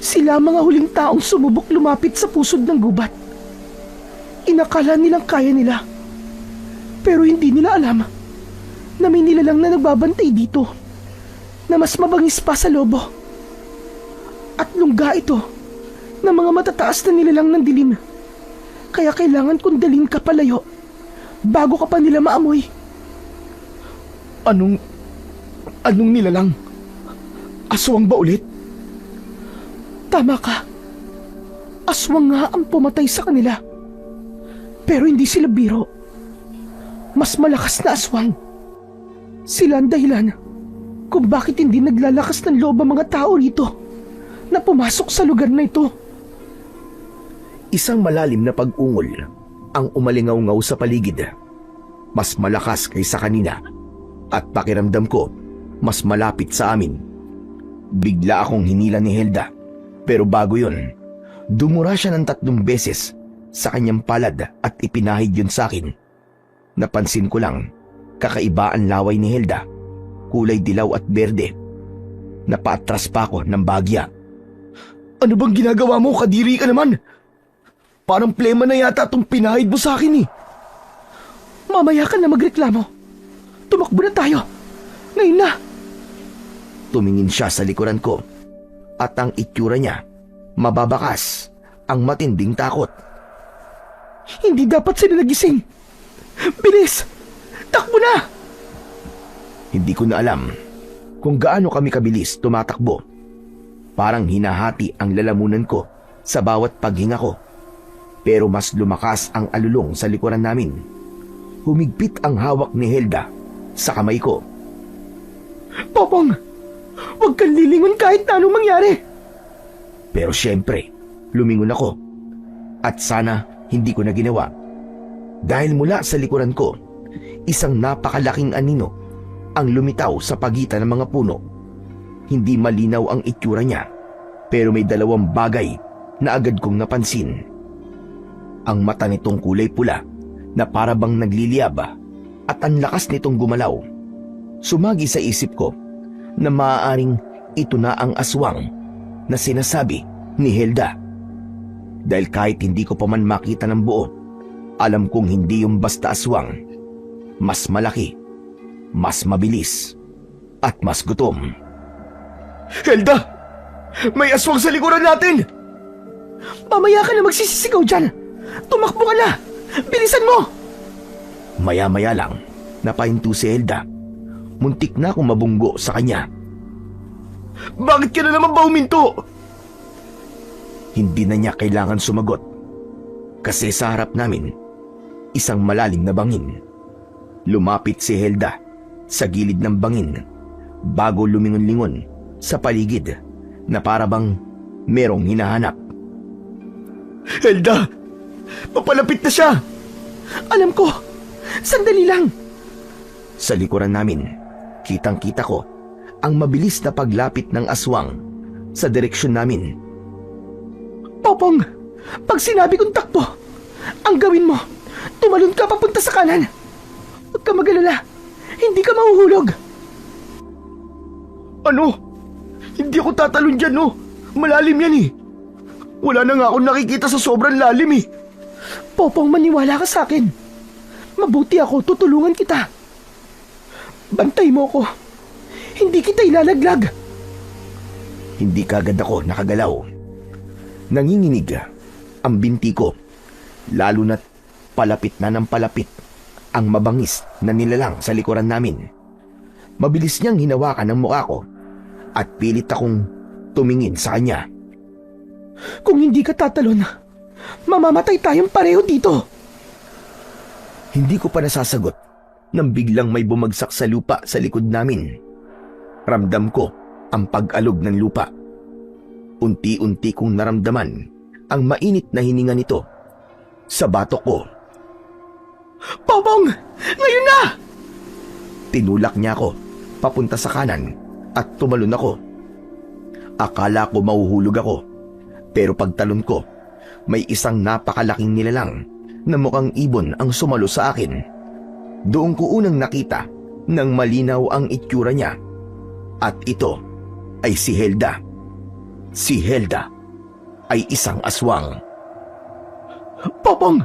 sila mga huling taong sumubok lumapit sa pusod ng gubat. Inakala nilang kaya nila, pero hindi nila alam na may nilalang na nagbabantay dito na mas mabangis pa sa lobo. At lungga ito ng mga matataas na nilalang ng dilim. Kaya kailangan kong dalhin ka palayo bago ka pa nila maamoy. Anong nilalang? Aswang ba ulit? Tama ka. Aswang nga ang pumatay sa kanila. Pero hindi sila biro. Mas malakas na aswang. Sila ang dahilan kung bakit hindi naglalakas ng loob ang mga tao rito na pumasok sa lugar na ito. Isang malalim na pag-ungol ang umalingaw-ngaw sa paligid. Mas malakas kaysa kanina at pakiramdam ko mas malapit sa amin. Bigla akong hinila ni Helda, pero bago yun, dumura siya ng 3 beses sa kanyang palad at ipinahid yun sa akin. Napansin ko lang, kakaiba ang laway ni Helda, kulay dilaw at berde. Napaatras pa ako ng bagya. Ano bang ginagawa mo? Kadiri ka naman. Parang plema na yata itong pinahid mo sa akin eh. Mamaya ka na magreklamo. Tumakbo na tayo. Ngayon na. Tumingin siya sa likuran ko at ang itsura niya, mababakas, ang matinding takot. Hindi dapat sila nagising. Bilis! Takbo na! Hindi ko na alam kung gaano kami kabilis tumatakbo. Parang hinahati ang lalamunan ko sa bawat paghinga ko. Pero mas lumakas ang alulong sa likuran namin. Humigpit ang hawak ni Helda sa kamay ko. Popong! Huwag kang lilingon kahit na anong mangyari. Pero syempre, lumingon ako. At sana hindi ko na ginawa. Dahil mula sa likuran ko, isang napakalaking anino ang lumitaw sa pagitan ng mga puno. Hindi malinaw ang itsura niya, pero may 2 bagay na agad kong napansin. Ang mata nitong kulay pula na para bang nagliliyab at ang lakas nitong gumalaw. Sumagi sa isip ko na maaaring ito na ang aswang na sinasabi ni Helda. Dahil kahit hindi ko pa man makita ng buo, alam kong hindi yung basta aswang. Mas malaki, mas mabilis, at mas gutom. Helda! May aswang sa likuran natin! Mamaya ka na magsisisigaw dyan! Tumakbo ka na! Bilisan mo! Maya-maya lang, napahinto si Helda. Muntik na akong mabunggo sa kanya. Bakit ka na naman ba huminto? Hindi na niya kailangan sumagot. Kasi sa harap namin, isang malalim na bangin. Lumapit si Helda sa gilid ng bangin bago lumingon-lingon sa paligid na para bang merong hinahanap. Helda! Papalapit na siya! Alam ko! Sandali lang! Sa likuran namin, kitang-kita ko ang mabilis na paglapit ng aswang sa direksyon namin. Popong! Pag sinabi kong takbo, ang gawin mo, tumalon ka papunta sa kanan. Huwag ka mag-alala. Hindi ka mahuhulog. Ano? Hindi ako tatalon dyan, no? Malalim yan eh. Wala na nga akong nakikita sa sobrang lalim eh. Popong, maniwala ka sa akin. Mabuti ako, tutulungan kita. Bantay mo ko. Hindi kita ilalaglag. Hindi kagad ako nakagalaw. Nanginginig ang binti ko, lalo na't palapit na ng palapit ang mabangis na nilalang sa likuran namin. Mabilis niyang hinawakan ang mukha ko at pilit akong tumingin sa kanya. Kung hindi ka tatalon, mamamatay tayong pareho dito. Hindi ko pa nasasagot nang biglang may bumagsak sa lupa sa likod namin. Ramdam ko ang pag-alog ng lupa. Unti-unti kong naramdaman ang mainit na hininga nito sa batok ko. Popong! Ngayon na! Tinulak niya ako papunta sa kanan at tumalon ako. Akala ko mahuhulog ako, pero pagtalon ko, may isang napakalaking nilalang na mukhang ibon ang sumalo sa akin. Doon ko unang nakita nang malinaw ang itsura niya. At ito ay si Helda. Si Helda ay isang aswang. Popong!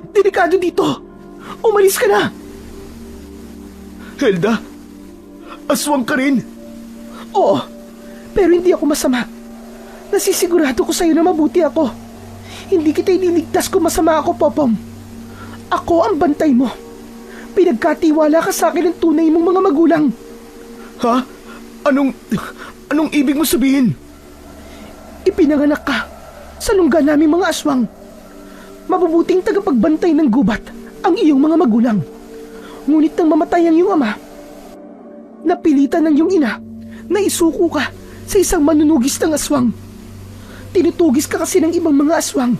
Delikado dito! Umalis ka na! Helda? Aswang ka rin? Oo, pero hindi ako masama. Nasisigurado ko sa'yo na mabuti ako. Hindi kita ililigtas kung masama ako, Popong. Ako ang bantay mo. Pinagkatiwala ka sa akin ng tunay mong mga magulang. Ha? Anong ibig mo sabihin? Ipinanganak ka sa lungga naming mga aswang. Mabubuting tagapagbantay ng gubat ang iyong mga magulang. Ngunit nang mamatay ang iyong ama, napilitan ng iyong ina na isuko ka sa isang manunugis ng aswang. Tinutugis ka kasi ng ibang mga aswang.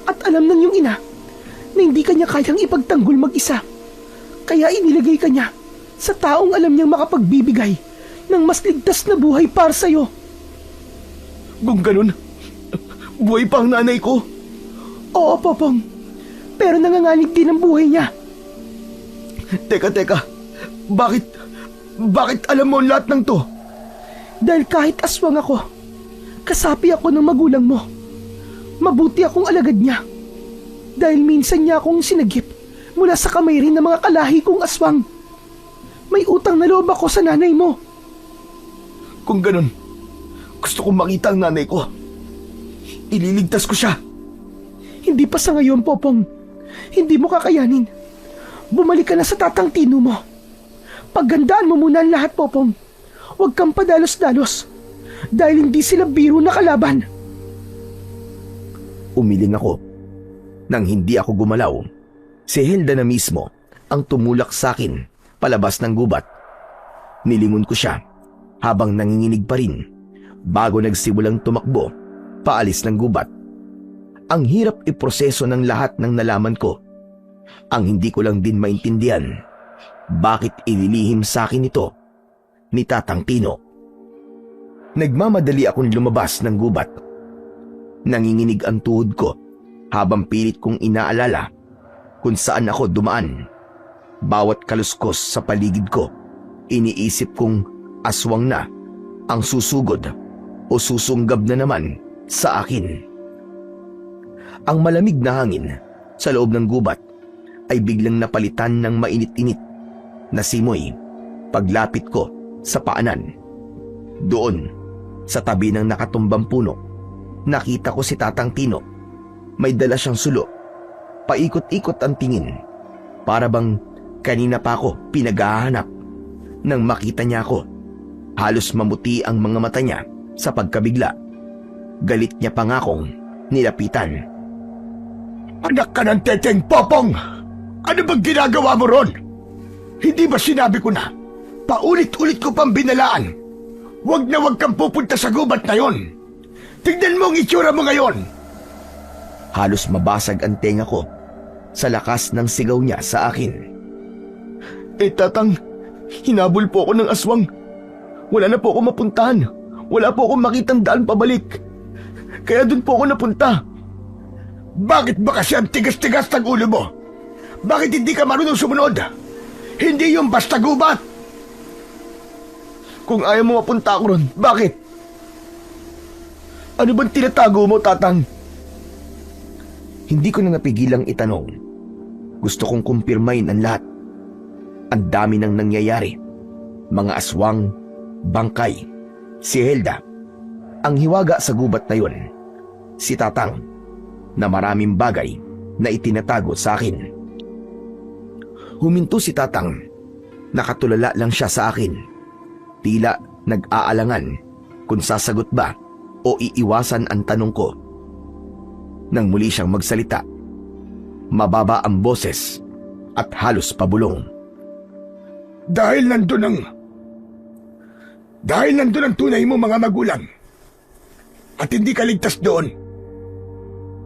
At alam ng iyong ina na hindi kanya kayang ipagtanggol mag-isa. Kaya inilagay ka niya sa taong alam niyang makapagbibigay ng mas ligtas na buhay para sa'yo. Kung ganun, buhay pa ang nanay ko. Oo, Popong. Pero nanganganib din ang buhay niya. Teka. Bakit alam mo ang lahat ng to? Dahil kahit aswang ako, kasapi ako ng magulang mo. Mabuti akong alagad niya. Dahil minsan niya akong sinagip mula sa kamay rin ng mga kalahi kong aswang. May utang na loob ako sa nanay mo. Kung ganun, gusto kong makita ang nanay ko. Ililigtas ko siya. Hindi pa sa ngayon, Popong. Hindi mo kakayanin. Bumalik ka na sa tatang Tino mo. Paggandaan mo muna ang lahat, Popong. Huwag kang padalos-dalos. Dahil hindi sila biro na kalaban. Umiling ako. Nang hindi ako gumalaw, si Hilda na mismo ang tumulak sa akin palabas ng gubat. Nilingon ko siya habang nanginginig pa rin bago nagsimulang tumakbo paalis ng gubat. Ang hirap iproseso ng lahat ng nalaman ko. Ang hindi ko lang din maintindihan, bakit inilihim sa akin ito ni Tatang Tino. Nagmamadali akong lumabas ng gubat. Nanginginig ang tuhod ko habang pilit kong inaalala kung saan ako dumaan. Bawat kaluskos sa paligid ko, iniisip kong aswang na ang susugod o susunggab na naman sa akin. Ang malamig na hangin sa loob ng gubat ay biglang napalitan ng mainit-init na simoy paglapit ko sa paanan. Doon, sa tabi ng nakatumbang puno, nakita ko si Tatang Tino. May dala siyang sulo. Paikot-ikot ang tingin. Para bang kanina pa ako pinaghahanap. Nang makita niya ako, halos mamuti ang mga mata niya sa pagkabigla. Galit niya pa nga akong nilapitan. Anak ka ng teteng, Popong! Ano bang ginagawa mo ron? Hindi ba sinabi ko na? Paulit-ulit ko pang binalaan. Huwag na huwag kang pupunta sa gubat na yon. Tignan mo ang itsura mo ngayon. Halos mabasag ang tenga ko sa lakas ng sigaw niya sa akin. Tatang, hinabol po ako ng aswang. Wala na po ako mapuntahan. Wala po akong makitang daan pabalik. Kaya doon po ako napunta. Bakit ba kasi ang tigas-tigas ng ulo mo? Bakit hindi ka marunong sumunod? Hindi yung basta gubat. Kung ayaw mo mapunta ako ron, bakit? Ano bang tinatago mo, Tatang? Hindi ko na napigilang itanong. Gusto kong kumpirmahin ang lahat. Ang dami nang nangyayari. Mga aswang, bangkay, si Hilda, ang hiwaga sa gubat na yun, si Tatang, na maraming bagay na itinatago sa akin. Huminto si Tatang. Nakatulala lang siya sa akin. Tila nag-aalangan kung sasagot ba o iiwasan ang tanong ko. Nang muli siyang magsalita, mababa ang boses at halos pabulong. Dahil nandun ang tunay mo mga magulang. At hindi ka ligtas doon.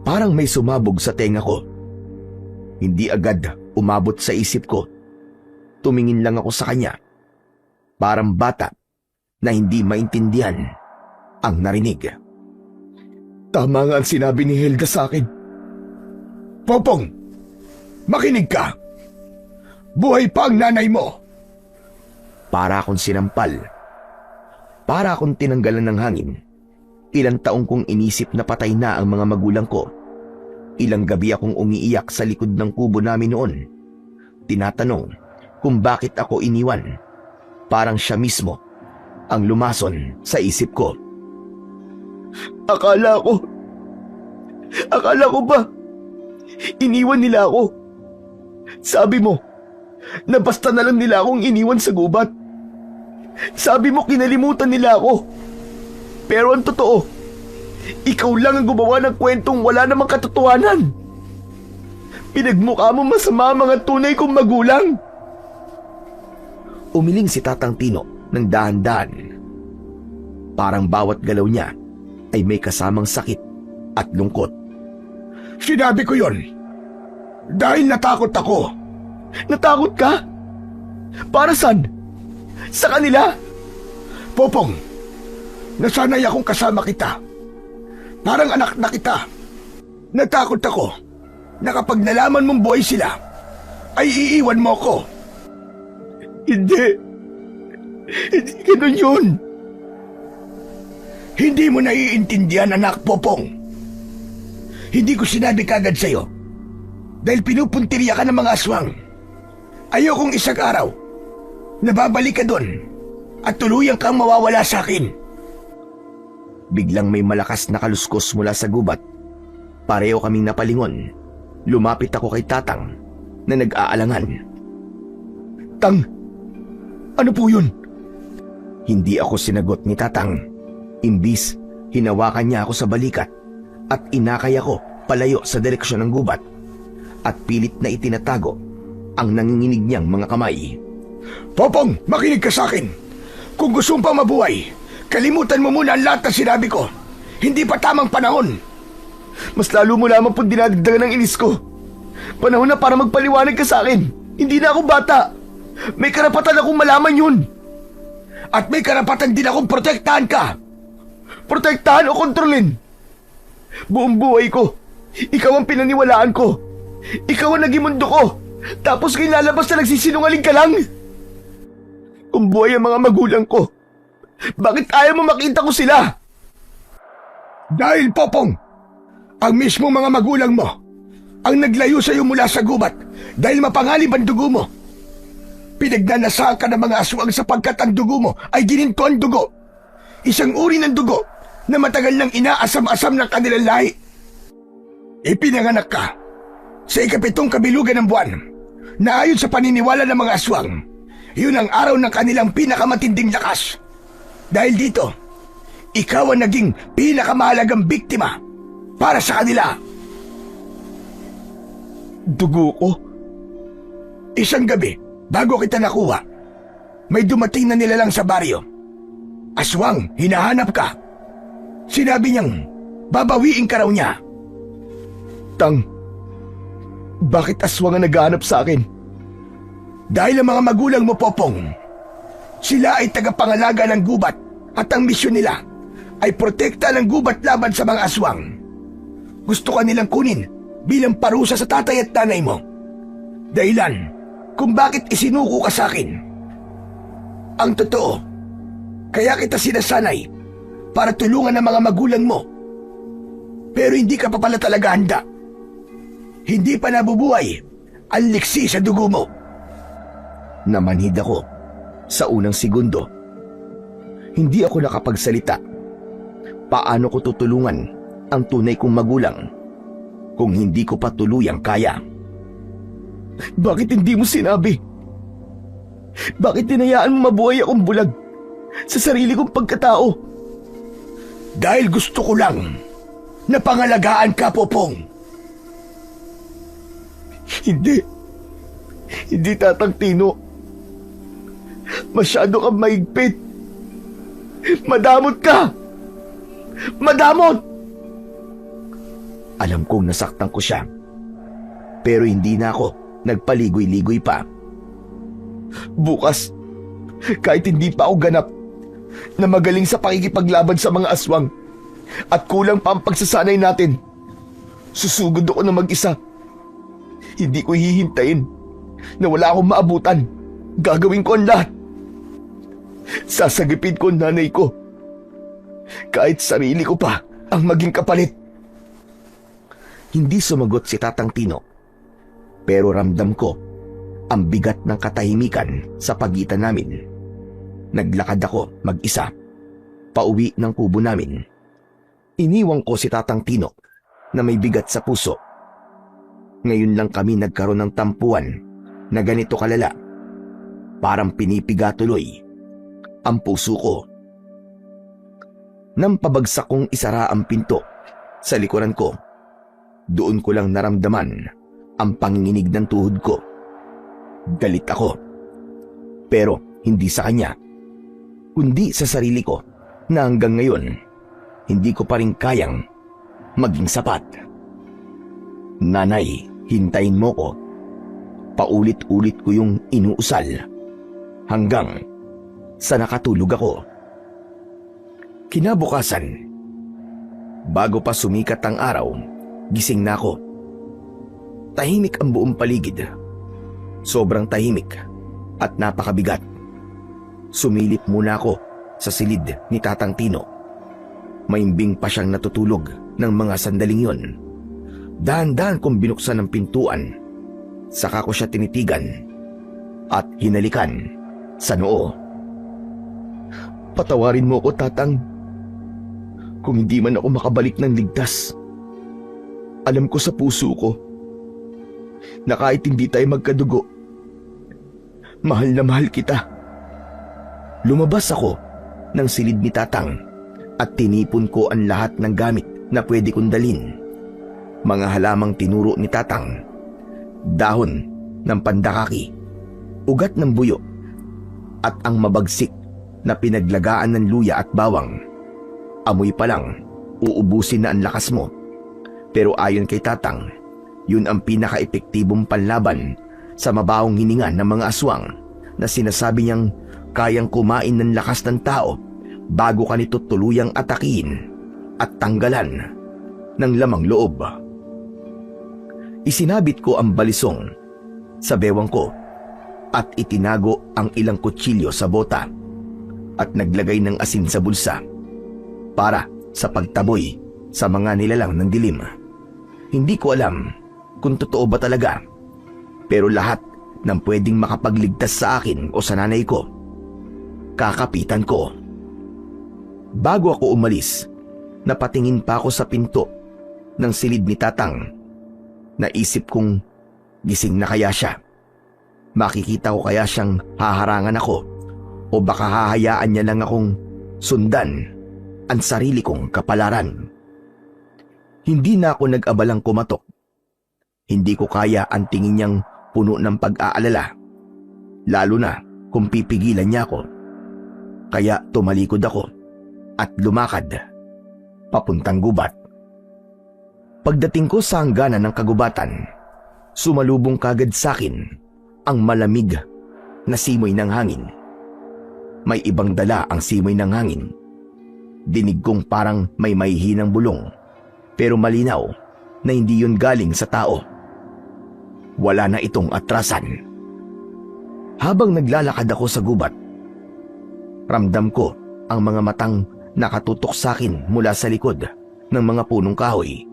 Parang may sumabog sa tenga ko. Hindi agad umabot sa isip ko. Tumingin lang ako sa kanya. Parang bata na hindi maintindihan ang narinig. Tama nga ang sinabi ni Hilda sa akin. Popong, makinig ka. Buhay pa ang nanay mo. Para akong sinampal. Para akong tinanggalan ng hangin. Ilang taong kong inisip na patay na ang mga magulang ko. Ilang gabi akong umiiyak sa likod ng kubo namin noon. Tinatanong kung bakit ako iniwan. Parang siya mismo ang lumason sa isip ko. Akala ko ba iniwan nila ako? Sabi mo, na basta na lang nila akong iniwan sa gubat. Sabi mo kinalimutan nila ako. Pero ang totoo, ikaw lang ang gumawa ng kwentong wala namang katotohanan. Pinagmukha mo masama ang mga tunay kong magulang. Umiling si Tatang Tino ng dahan-dahan. Parang bawat galaw niya ay may kasamang sakit at lungkot. Sinabi ko yon dahil natakot ako. Natakot ka? Para saan? Sa kanila? Popong, nasanay akong kasama kita. Parang anak na kita. Natakot ako na kapag nalaman mong buhay sila, ay iiwan mo ko. Hindi. Hindi ganun yun. Hindi mo naiintindihan, anak Popong. Hindi ko sinabi kagad sa'yo dahil pinupuntirya ka ng mga aswang. Ayokong isang araw na babalik ka doon at tuluyang kang mawawala sa akin. Biglang may malakas na kaluskos mula sa gubat. Pareho kaming napalingon. Lumapit ako kay Tatang na nag-aalangan. Tang, ano po yun? Hindi ako sinagot ni Tatang. Imbis, hinawakan niya ako sa balikat at inakay ako palayo sa direksyon ng gubat at pilit na itinatago ang nanginginig niyang mga kamay. Popong, makinig ka sa akin. Kung gusto mo pa mabuhay, kalimutan mo muna ang lahat na sinabi ko. Hindi pa tamang panahon. Mas lalo mo lamang pong dinadagdagan ng inis ko. Panahon na para magpaliwanag ka sa akin. Hindi na ako bata. May karapatan akong malaman yun. At may karapatan din akong protektahan ka. Protektahan o kontrolin? Buong buhay ko, ikaw ang pinaniwalaan ko. Ikaw ang naging mundo ko. Tapos lalabas na nagsisinungaling ka lang. Kung buhay ang mga magulang ko, bakit ayaw mo makita ko sila? Dahil, Popong, ang mismo mga magulang mo ang naglayo sa iyo mula sa gubat dahil mapanganib ang dugo mo. Pinagnanasahan ka ng mga aswang sapagkat ang dugo mo ay gininto ang dugo. Isang uri ng dugo na matagal nang inaasam-asam ng kanilang lahi. Ipinanganak ka sa 7 kabilugan ng buwan na ayon sa paniniwala ng mga aswang, yun ang araw ng kanilang pinakamatinding lakas. Dahil dito, ikaw ang naging pinakamahalagang biktima para sa kanila. Dugo ko? Isang gabi, bago kita nakuha, may dumating na nilalang sa baryo. Aswang, hinahanap ka. Sinabi niyang, babawiin ka raw niya. Tang, bakit aswang ang naghahanap sa akin? Dahil ang mga magulang mo, Popong, sila ay tagapangalaga ng gubat at ang misyon nila ay protekta ng gubat laban sa mga aswang. Gusto ka nilang kunin bilang parusa sa tatay at nanay mo. Dahilan kung bakit isinuko ka sa akin. Ang totoo, kaya kita sinasanay para tulungan ang mga magulang mo. Pero hindi ka pa pala talaga handa. Hindi pa nabubuhay ang liksi sa dugo mo. Namanhid ako sa unang segundo. Hindi ako nakapagsalita. Paano ko tutulungan ang tunay kong magulang kung hindi ko pa tuluyang kaya? Bakit hindi mo sinabi? Bakit tinayaan mo mabuhay akong bulag sa sarili kong pagkatao? Dahil gusto ko lang na pangalagaan ka, Popong. Hindi. Hindi, Tatang Tino. Masyado kang mahigpit. Madamot ka. Madamot! Alam kong nasaktan ko siya. Pero hindi na ako nagpaligoy-ligoy pa. Bukas, kahit hindi pa ako ganap na magaling sa pakikipaglaban sa mga aswang at kulang pa ang pagsasanay natin, susugod ako na mag-isa. Hindi ko hihintayin na wala akong maabutan. Gagawin ko ang lahat. Sasagipin ko ang nanay ko. Kahit sarili ko pa ang maging kapalit. Hindi sumagot si Tatang Tino. Pero ramdam ko ang bigat ng katahimikan sa pagitan namin. Naglakad ako mag-isa, pauwi ng kubo namin. Iniwang ko si Tatang Tino na may bigat sa puso. Ngayon lang kami nagkaroon ng tampuan na ganito kalala. Parang pinipiga tuloy ang puso ko. Nang pabagsak kong isara ang pinto sa likuran ko, doon ko lang naramdaman ang panginginig ng tuhod ko. Galit ako. Pero hindi sa kanya, kundi sa sarili ko na hanggang ngayon, hindi ko pa rin kayang maging sapat. Nanay, hintayin mo ko. Paulit-ulit ko yung inuusal hanggang sa nakatulog ako. Kinabukasan, bago pa sumikat ang araw, gising na ako. Tahimik ang buong paligid. Sobrang tahimik at napakabigat. Sumilip muna ako sa silid ni Tatang Tino. Maimbing pa siyang natutulog ng mga sandaling yon. Dahan-dahan kong binuksan ang pintuan. Saka ko siya tinitigan at hinalikan sa noo. Patawarin mo ko, Tatang. Kung hindi man ako makabalik ng ligtas. Alam ko sa puso ko na kahit hindi tayo magkadugo, mahal na mahal kita. Lumabas ako ng silid ni Tatang at tinipon ko ang lahat ng gamit na pwede kong dalhin. Mga halamang tinuro ni Tatang. Dahon ng pandakaki, ugat ng buyo, at ang mabagsik na pinaglagaan ng luya at bawang. Amoy pa lang, uubusin na ang lakas mo. Pero ayon kay Tatang, yun ang pinaka-epektibong panlaban sa mabawang hininga ng mga aswang na sinasabi niyang kayang kumain ng lakas ng tao bago ka nito tuluyang atakihin at tanggalan ng lamang loob. Isinabit ko ang balisong sa bewang ko at itinago ang ilang kutsilyo sa bota at naglagay ng asin sa bulsa para sa pagtaboy sa mga nilalang ng dilim. Hindi ko alam kung totoo ba talaga, pero lahat ng pwedeng makapagligtas sa akin o sa nanay ko, kakapitan ko. Bago ako umalis, napatingin pa ako sa pinto ng silid ni Tatang. Naisip kong gising na kaya siya. Makikita ko kaya siyang haharangan ako o baka hahayaan niya lang akong sundan ang sarili kong kapalaran. Hindi na ako nag-abalang kumatok. Hindi ko kaya ang tingin niyang puno ng pag-aalala, lalo na kung pipigilan niya ako. Kaya tumalikod ako at lumakad papuntang gubat. Pagdating ko sa hangganan ng kagubatan, sumalubong kagad sa akin ang malamig na simoy ng hangin. May ibang dala ang simoy ng hangin. Dinig kong parang may mahihinang bulong, pero malinaw na hindi yun galing sa tao. Wala na itong atrasan. Habang naglalakad ako sa gubat, ramdam ko ang mga matang nakatutok sa akin mula sa likod ng mga punong kahoy.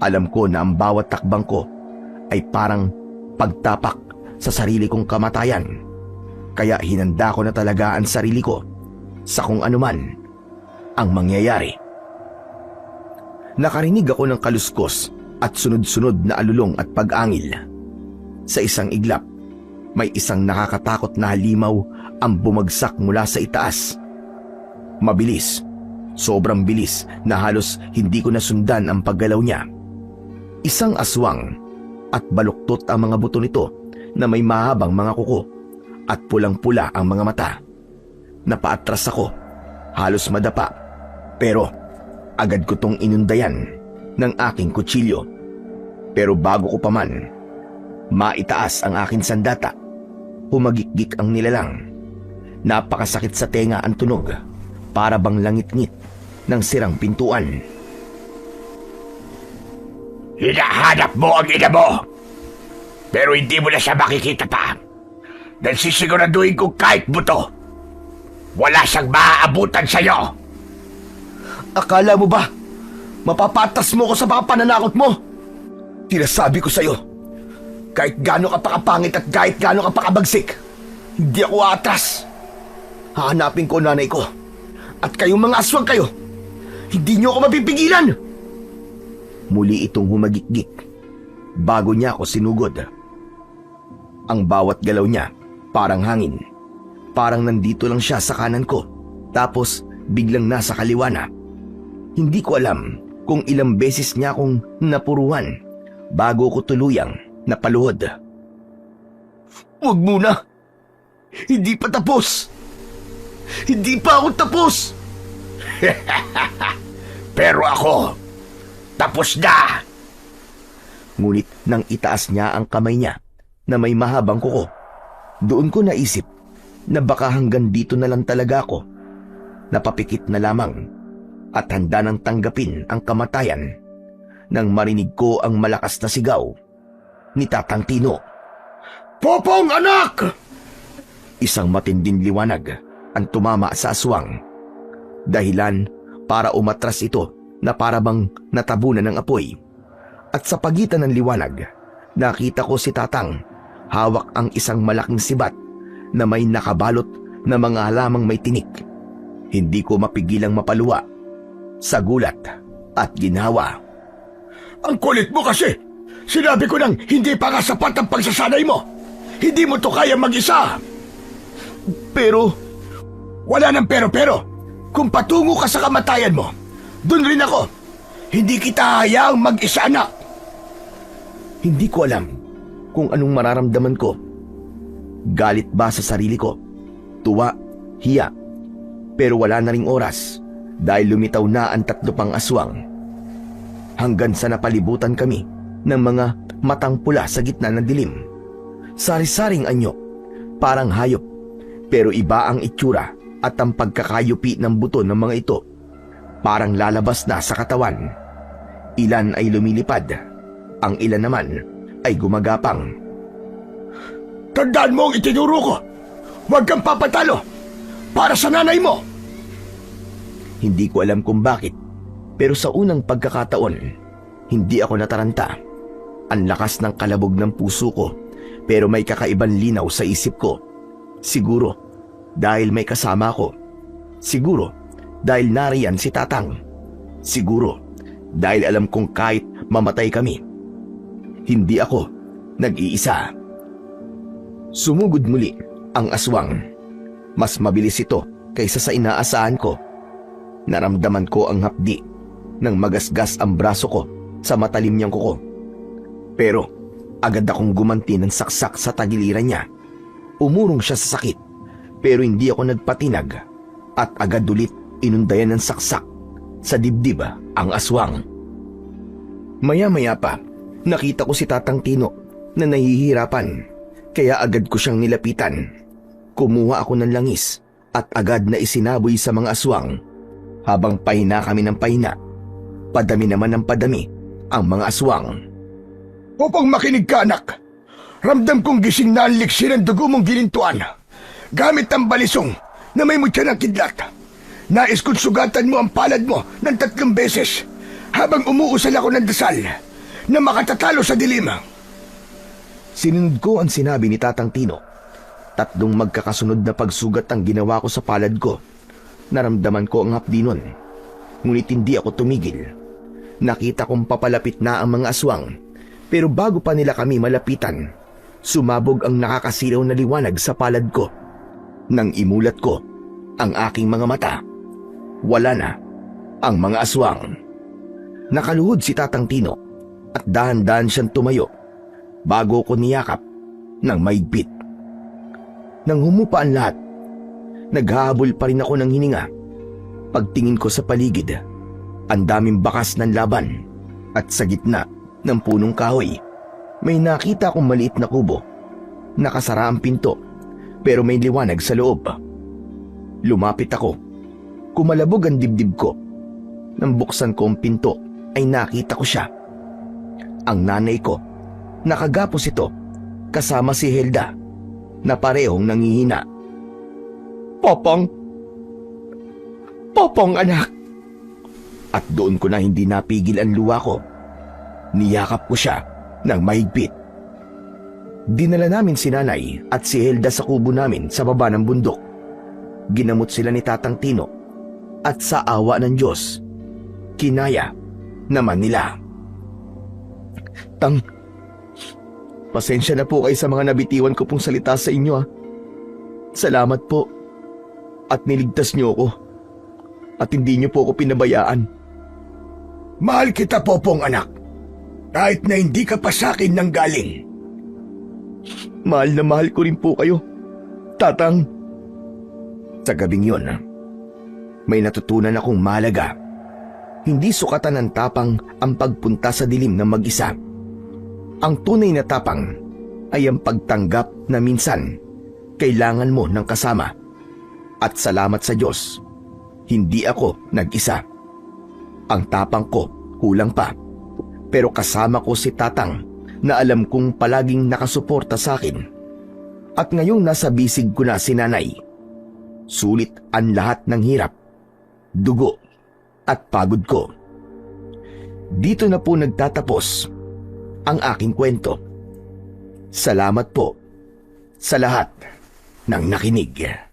Alam ko na ang bawat takbang ko ay parang pagtapak sa sarili kong kamatayan. Kaya hinanda ko na talaga ang sarili ko sa kung anuman ang mangyayari. Nakarinig ako ng kaluskos at sunod-sunod na alulong at pag-angil. Sa isang iglap, may isang nakakatakot na halimaw ang bumagsak mula sa itaas. Mabilis, sobrang bilis na halos hindi ko nasundan ang paggalaw niya. Isang aswang at baluktot ang mga buto nito na may mahabang mga kuko at pulang-pula ang mga mata. Napaatras ako, halos madapa, pero agad ko tong inundayan ng aking kutsilyo. Pero bago ko pa man maitaas ang aking sandata, humagikgik ang nilalang. Napakasakit sa tenga ang tunog, para bang langit-ngit ng sirang pintuan. Hinahanap mo ang ina mo, pero hindi mo na siya makikita pa. Dahil sisiguraduhin ko kahit buto, wala siyang maaabutan sa'yo. Akala mo ba mapapatas mo ko sa mga pananakot mo? Tinasabi ko sa'yo, kahit gaano ka pakapangit at kahit gaano ka pakabagsik, hindi ako aatras. Hahanapin ko ang nanay ko. At kayong mga aswang kayo, hindi niyo ako mapipigilan. Muli itong humagikgik bago niya ako sinugod. Ang bawat galaw niya, parang hangin. Parang nandito lang siya sa kanan ko, tapos biglang nasa kaliwa na. Hindi ko alam kung ilang beses niya akong napuruhan bago ko tuluyang napaluhod. Huwag muna. Hindi pa tapos. Hindi pa ako tapos. Pero ako, tapos na. Ngunit nang itaas niya ang kamay niya na may mahabang kuko, doon ko naisip na baka hanggang dito na lang talaga ako. Napapikit na lamang at handa nang tanggapin ang kamatayan nang marinig ko ang malakas na sigaw ni Tatang Tino. Popong anak! Isang matinding liwanag ang tumama sa aswang. Dahilan para umatras ito na parabang natabunan ng apoy. At sa pagitan ng liwanag, nakita ko si Tatang hawak ang isang malaking sibat na may nakabalot na mga halamang may tinik. Hindi ko mapigilang mapaluwa sa gulat at ginhawa. Ang kulit mo kasi! Sinabi ko nang hindi pa nga sapat ang pagsasanay mo! Hindi mo to kaya mag-isa! Pero, wala nang pero-pero. Kung patungo ka sa kamatayan mo, dun rin ako. Hindi kita hayaang mag-isa, anak. Hindi ko alam kung anong mararamdaman ko. Galit ba sa sarili ko? Tuwa? Hiya? Pero wala na ring oras dahil lumitaw na ang 3 pang aswang. Hanggang sa napalibutan kami ng mga matang pula sa gitna ng dilim. Sari-saring anyo, parang hayop, pero iba ang itsura at ang pagkakayupi ng buto ng mga ito. Parang lalabas na sa katawan. Ilan ay lumilipad, ang ilan naman ay gumagapang. Tandaan mo ang itinuro ko. Huwag kang papatalo. Para sa nanay mo. Hindi ko alam kung bakit, pero sa unang pagkakataon, hindi ako nataranta. Ang lakas ng kalabog ng puso ko, pero may kakaibang linaw sa isip ko. Siguro, dahil may kasama ako. Siguro, dahil nariyan si Tatang. Siguro, dahil alam kong kahit mamatay kami, hindi ako nag-iisa. Sumugod muli ang aswang. Mas mabilis ito kaysa sa inaasahan ko. Naramdaman ko ang hapdi nang magasgas ang braso ko sa matalim niyang kuko. Pero agad akong gumanti ng saksak sa tagiliran niya. Umurong siya sa sakit, pero hindi ako nagpatinag at agad ulit inundayan ng saksak sa dibdib ang aswang. Maya-maya pa, nakita ko si Tatang Tino na nahihirapan, kaya agad ko siyang nilapitan. Kumuha ako ng langis at agad na isinaboy sa mga aswang. Habang pahina kami ng pahina, padami naman ng padami ang mga aswang. Upang makinig ka, anak. Ramdam kong gising na ang liksi ng dugo mong ginintuan. Gamit ang balisong na may mutya ng kidlat. Nais kong sugatan mo ang palad mo ng 3 beses habang umuusal ako ng dasal na makatatalo sa dilim. Sinunod ko ang sinabi ni Tatang Tino. 3 magkakasunod na pagsugat ang ginawa ko sa palad ko. Naramdaman ko ang hapdi nun. Ngunit hindi ako tumigil. Nakita kong papalapit na ang mga aswang. Pero bago pa nila kami malapitan, sumabog ang nakakasilaw na liwanag sa palad ko. Nang imulat ko ang aking mga mata, wala na ang mga aswang. Nakaluhod si Tatang Tino at dahan-dahan siyang tumayo bago ko niyakap ng mahigpit. Nang humupa ang lahat, naghahabol pa rin ako ng hininga. Pagtingin ko sa paligid, ang daming bakas ng laban at sa gitna ng punong kahoy, may nakita akong maliit na kubo. Nakasara ang pinto, pero may liwanag sa loob. Lumapit ako. Kumalabog ang dibdib ko. Nang buksan ko ang pinto, ay nakita ko siya. Ang nanay ko. Nakagapos ito, kasama si Hilda, na parehong nangihina. Popong! Popong, anak! At doon ko na hindi napigil ang luha ko. Niyakap ko siya ng mahigpit. Dinala namin si nanay at si Hilda sa kubo namin sa baba ng bundok. Ginamot sila ni Tatang Tino at sa awa ng Diyos, kinaya naman nila. Pasensya na po kayo sa mga nabitiwan ko pong salita sa inyo, ah. Salamat po. At niligtas niyo ako. At hindi niyo po ako pinabayaan. Mahal kita, Popong anak. Kahit na hindi ka pa sa akin nanggaling. Mahal na mahal ko rin po kayo, Tatang. Sa gabing yun, may natutunan akong mahalaga. Hindi sukatan ng tapang ang pagpunta sa dilim ng mag-isa. Ang tunay na tapang ay ang pagtanggap na minsan kailangan mo ng kasama. At salamat sa Diyos, hindi ako nag-isa. Ang tapang ko kulang pa, pero kasama ko si Tatang na alam kong palaging nakasuporta sa akin. At ngayong nasa bisig ko na si Nanay, sulit ang lahat ng hirap, dugo at pagod ko. Dito na po nagtatapos ang aking kwento. Salamat po sa lahat ng nakinig.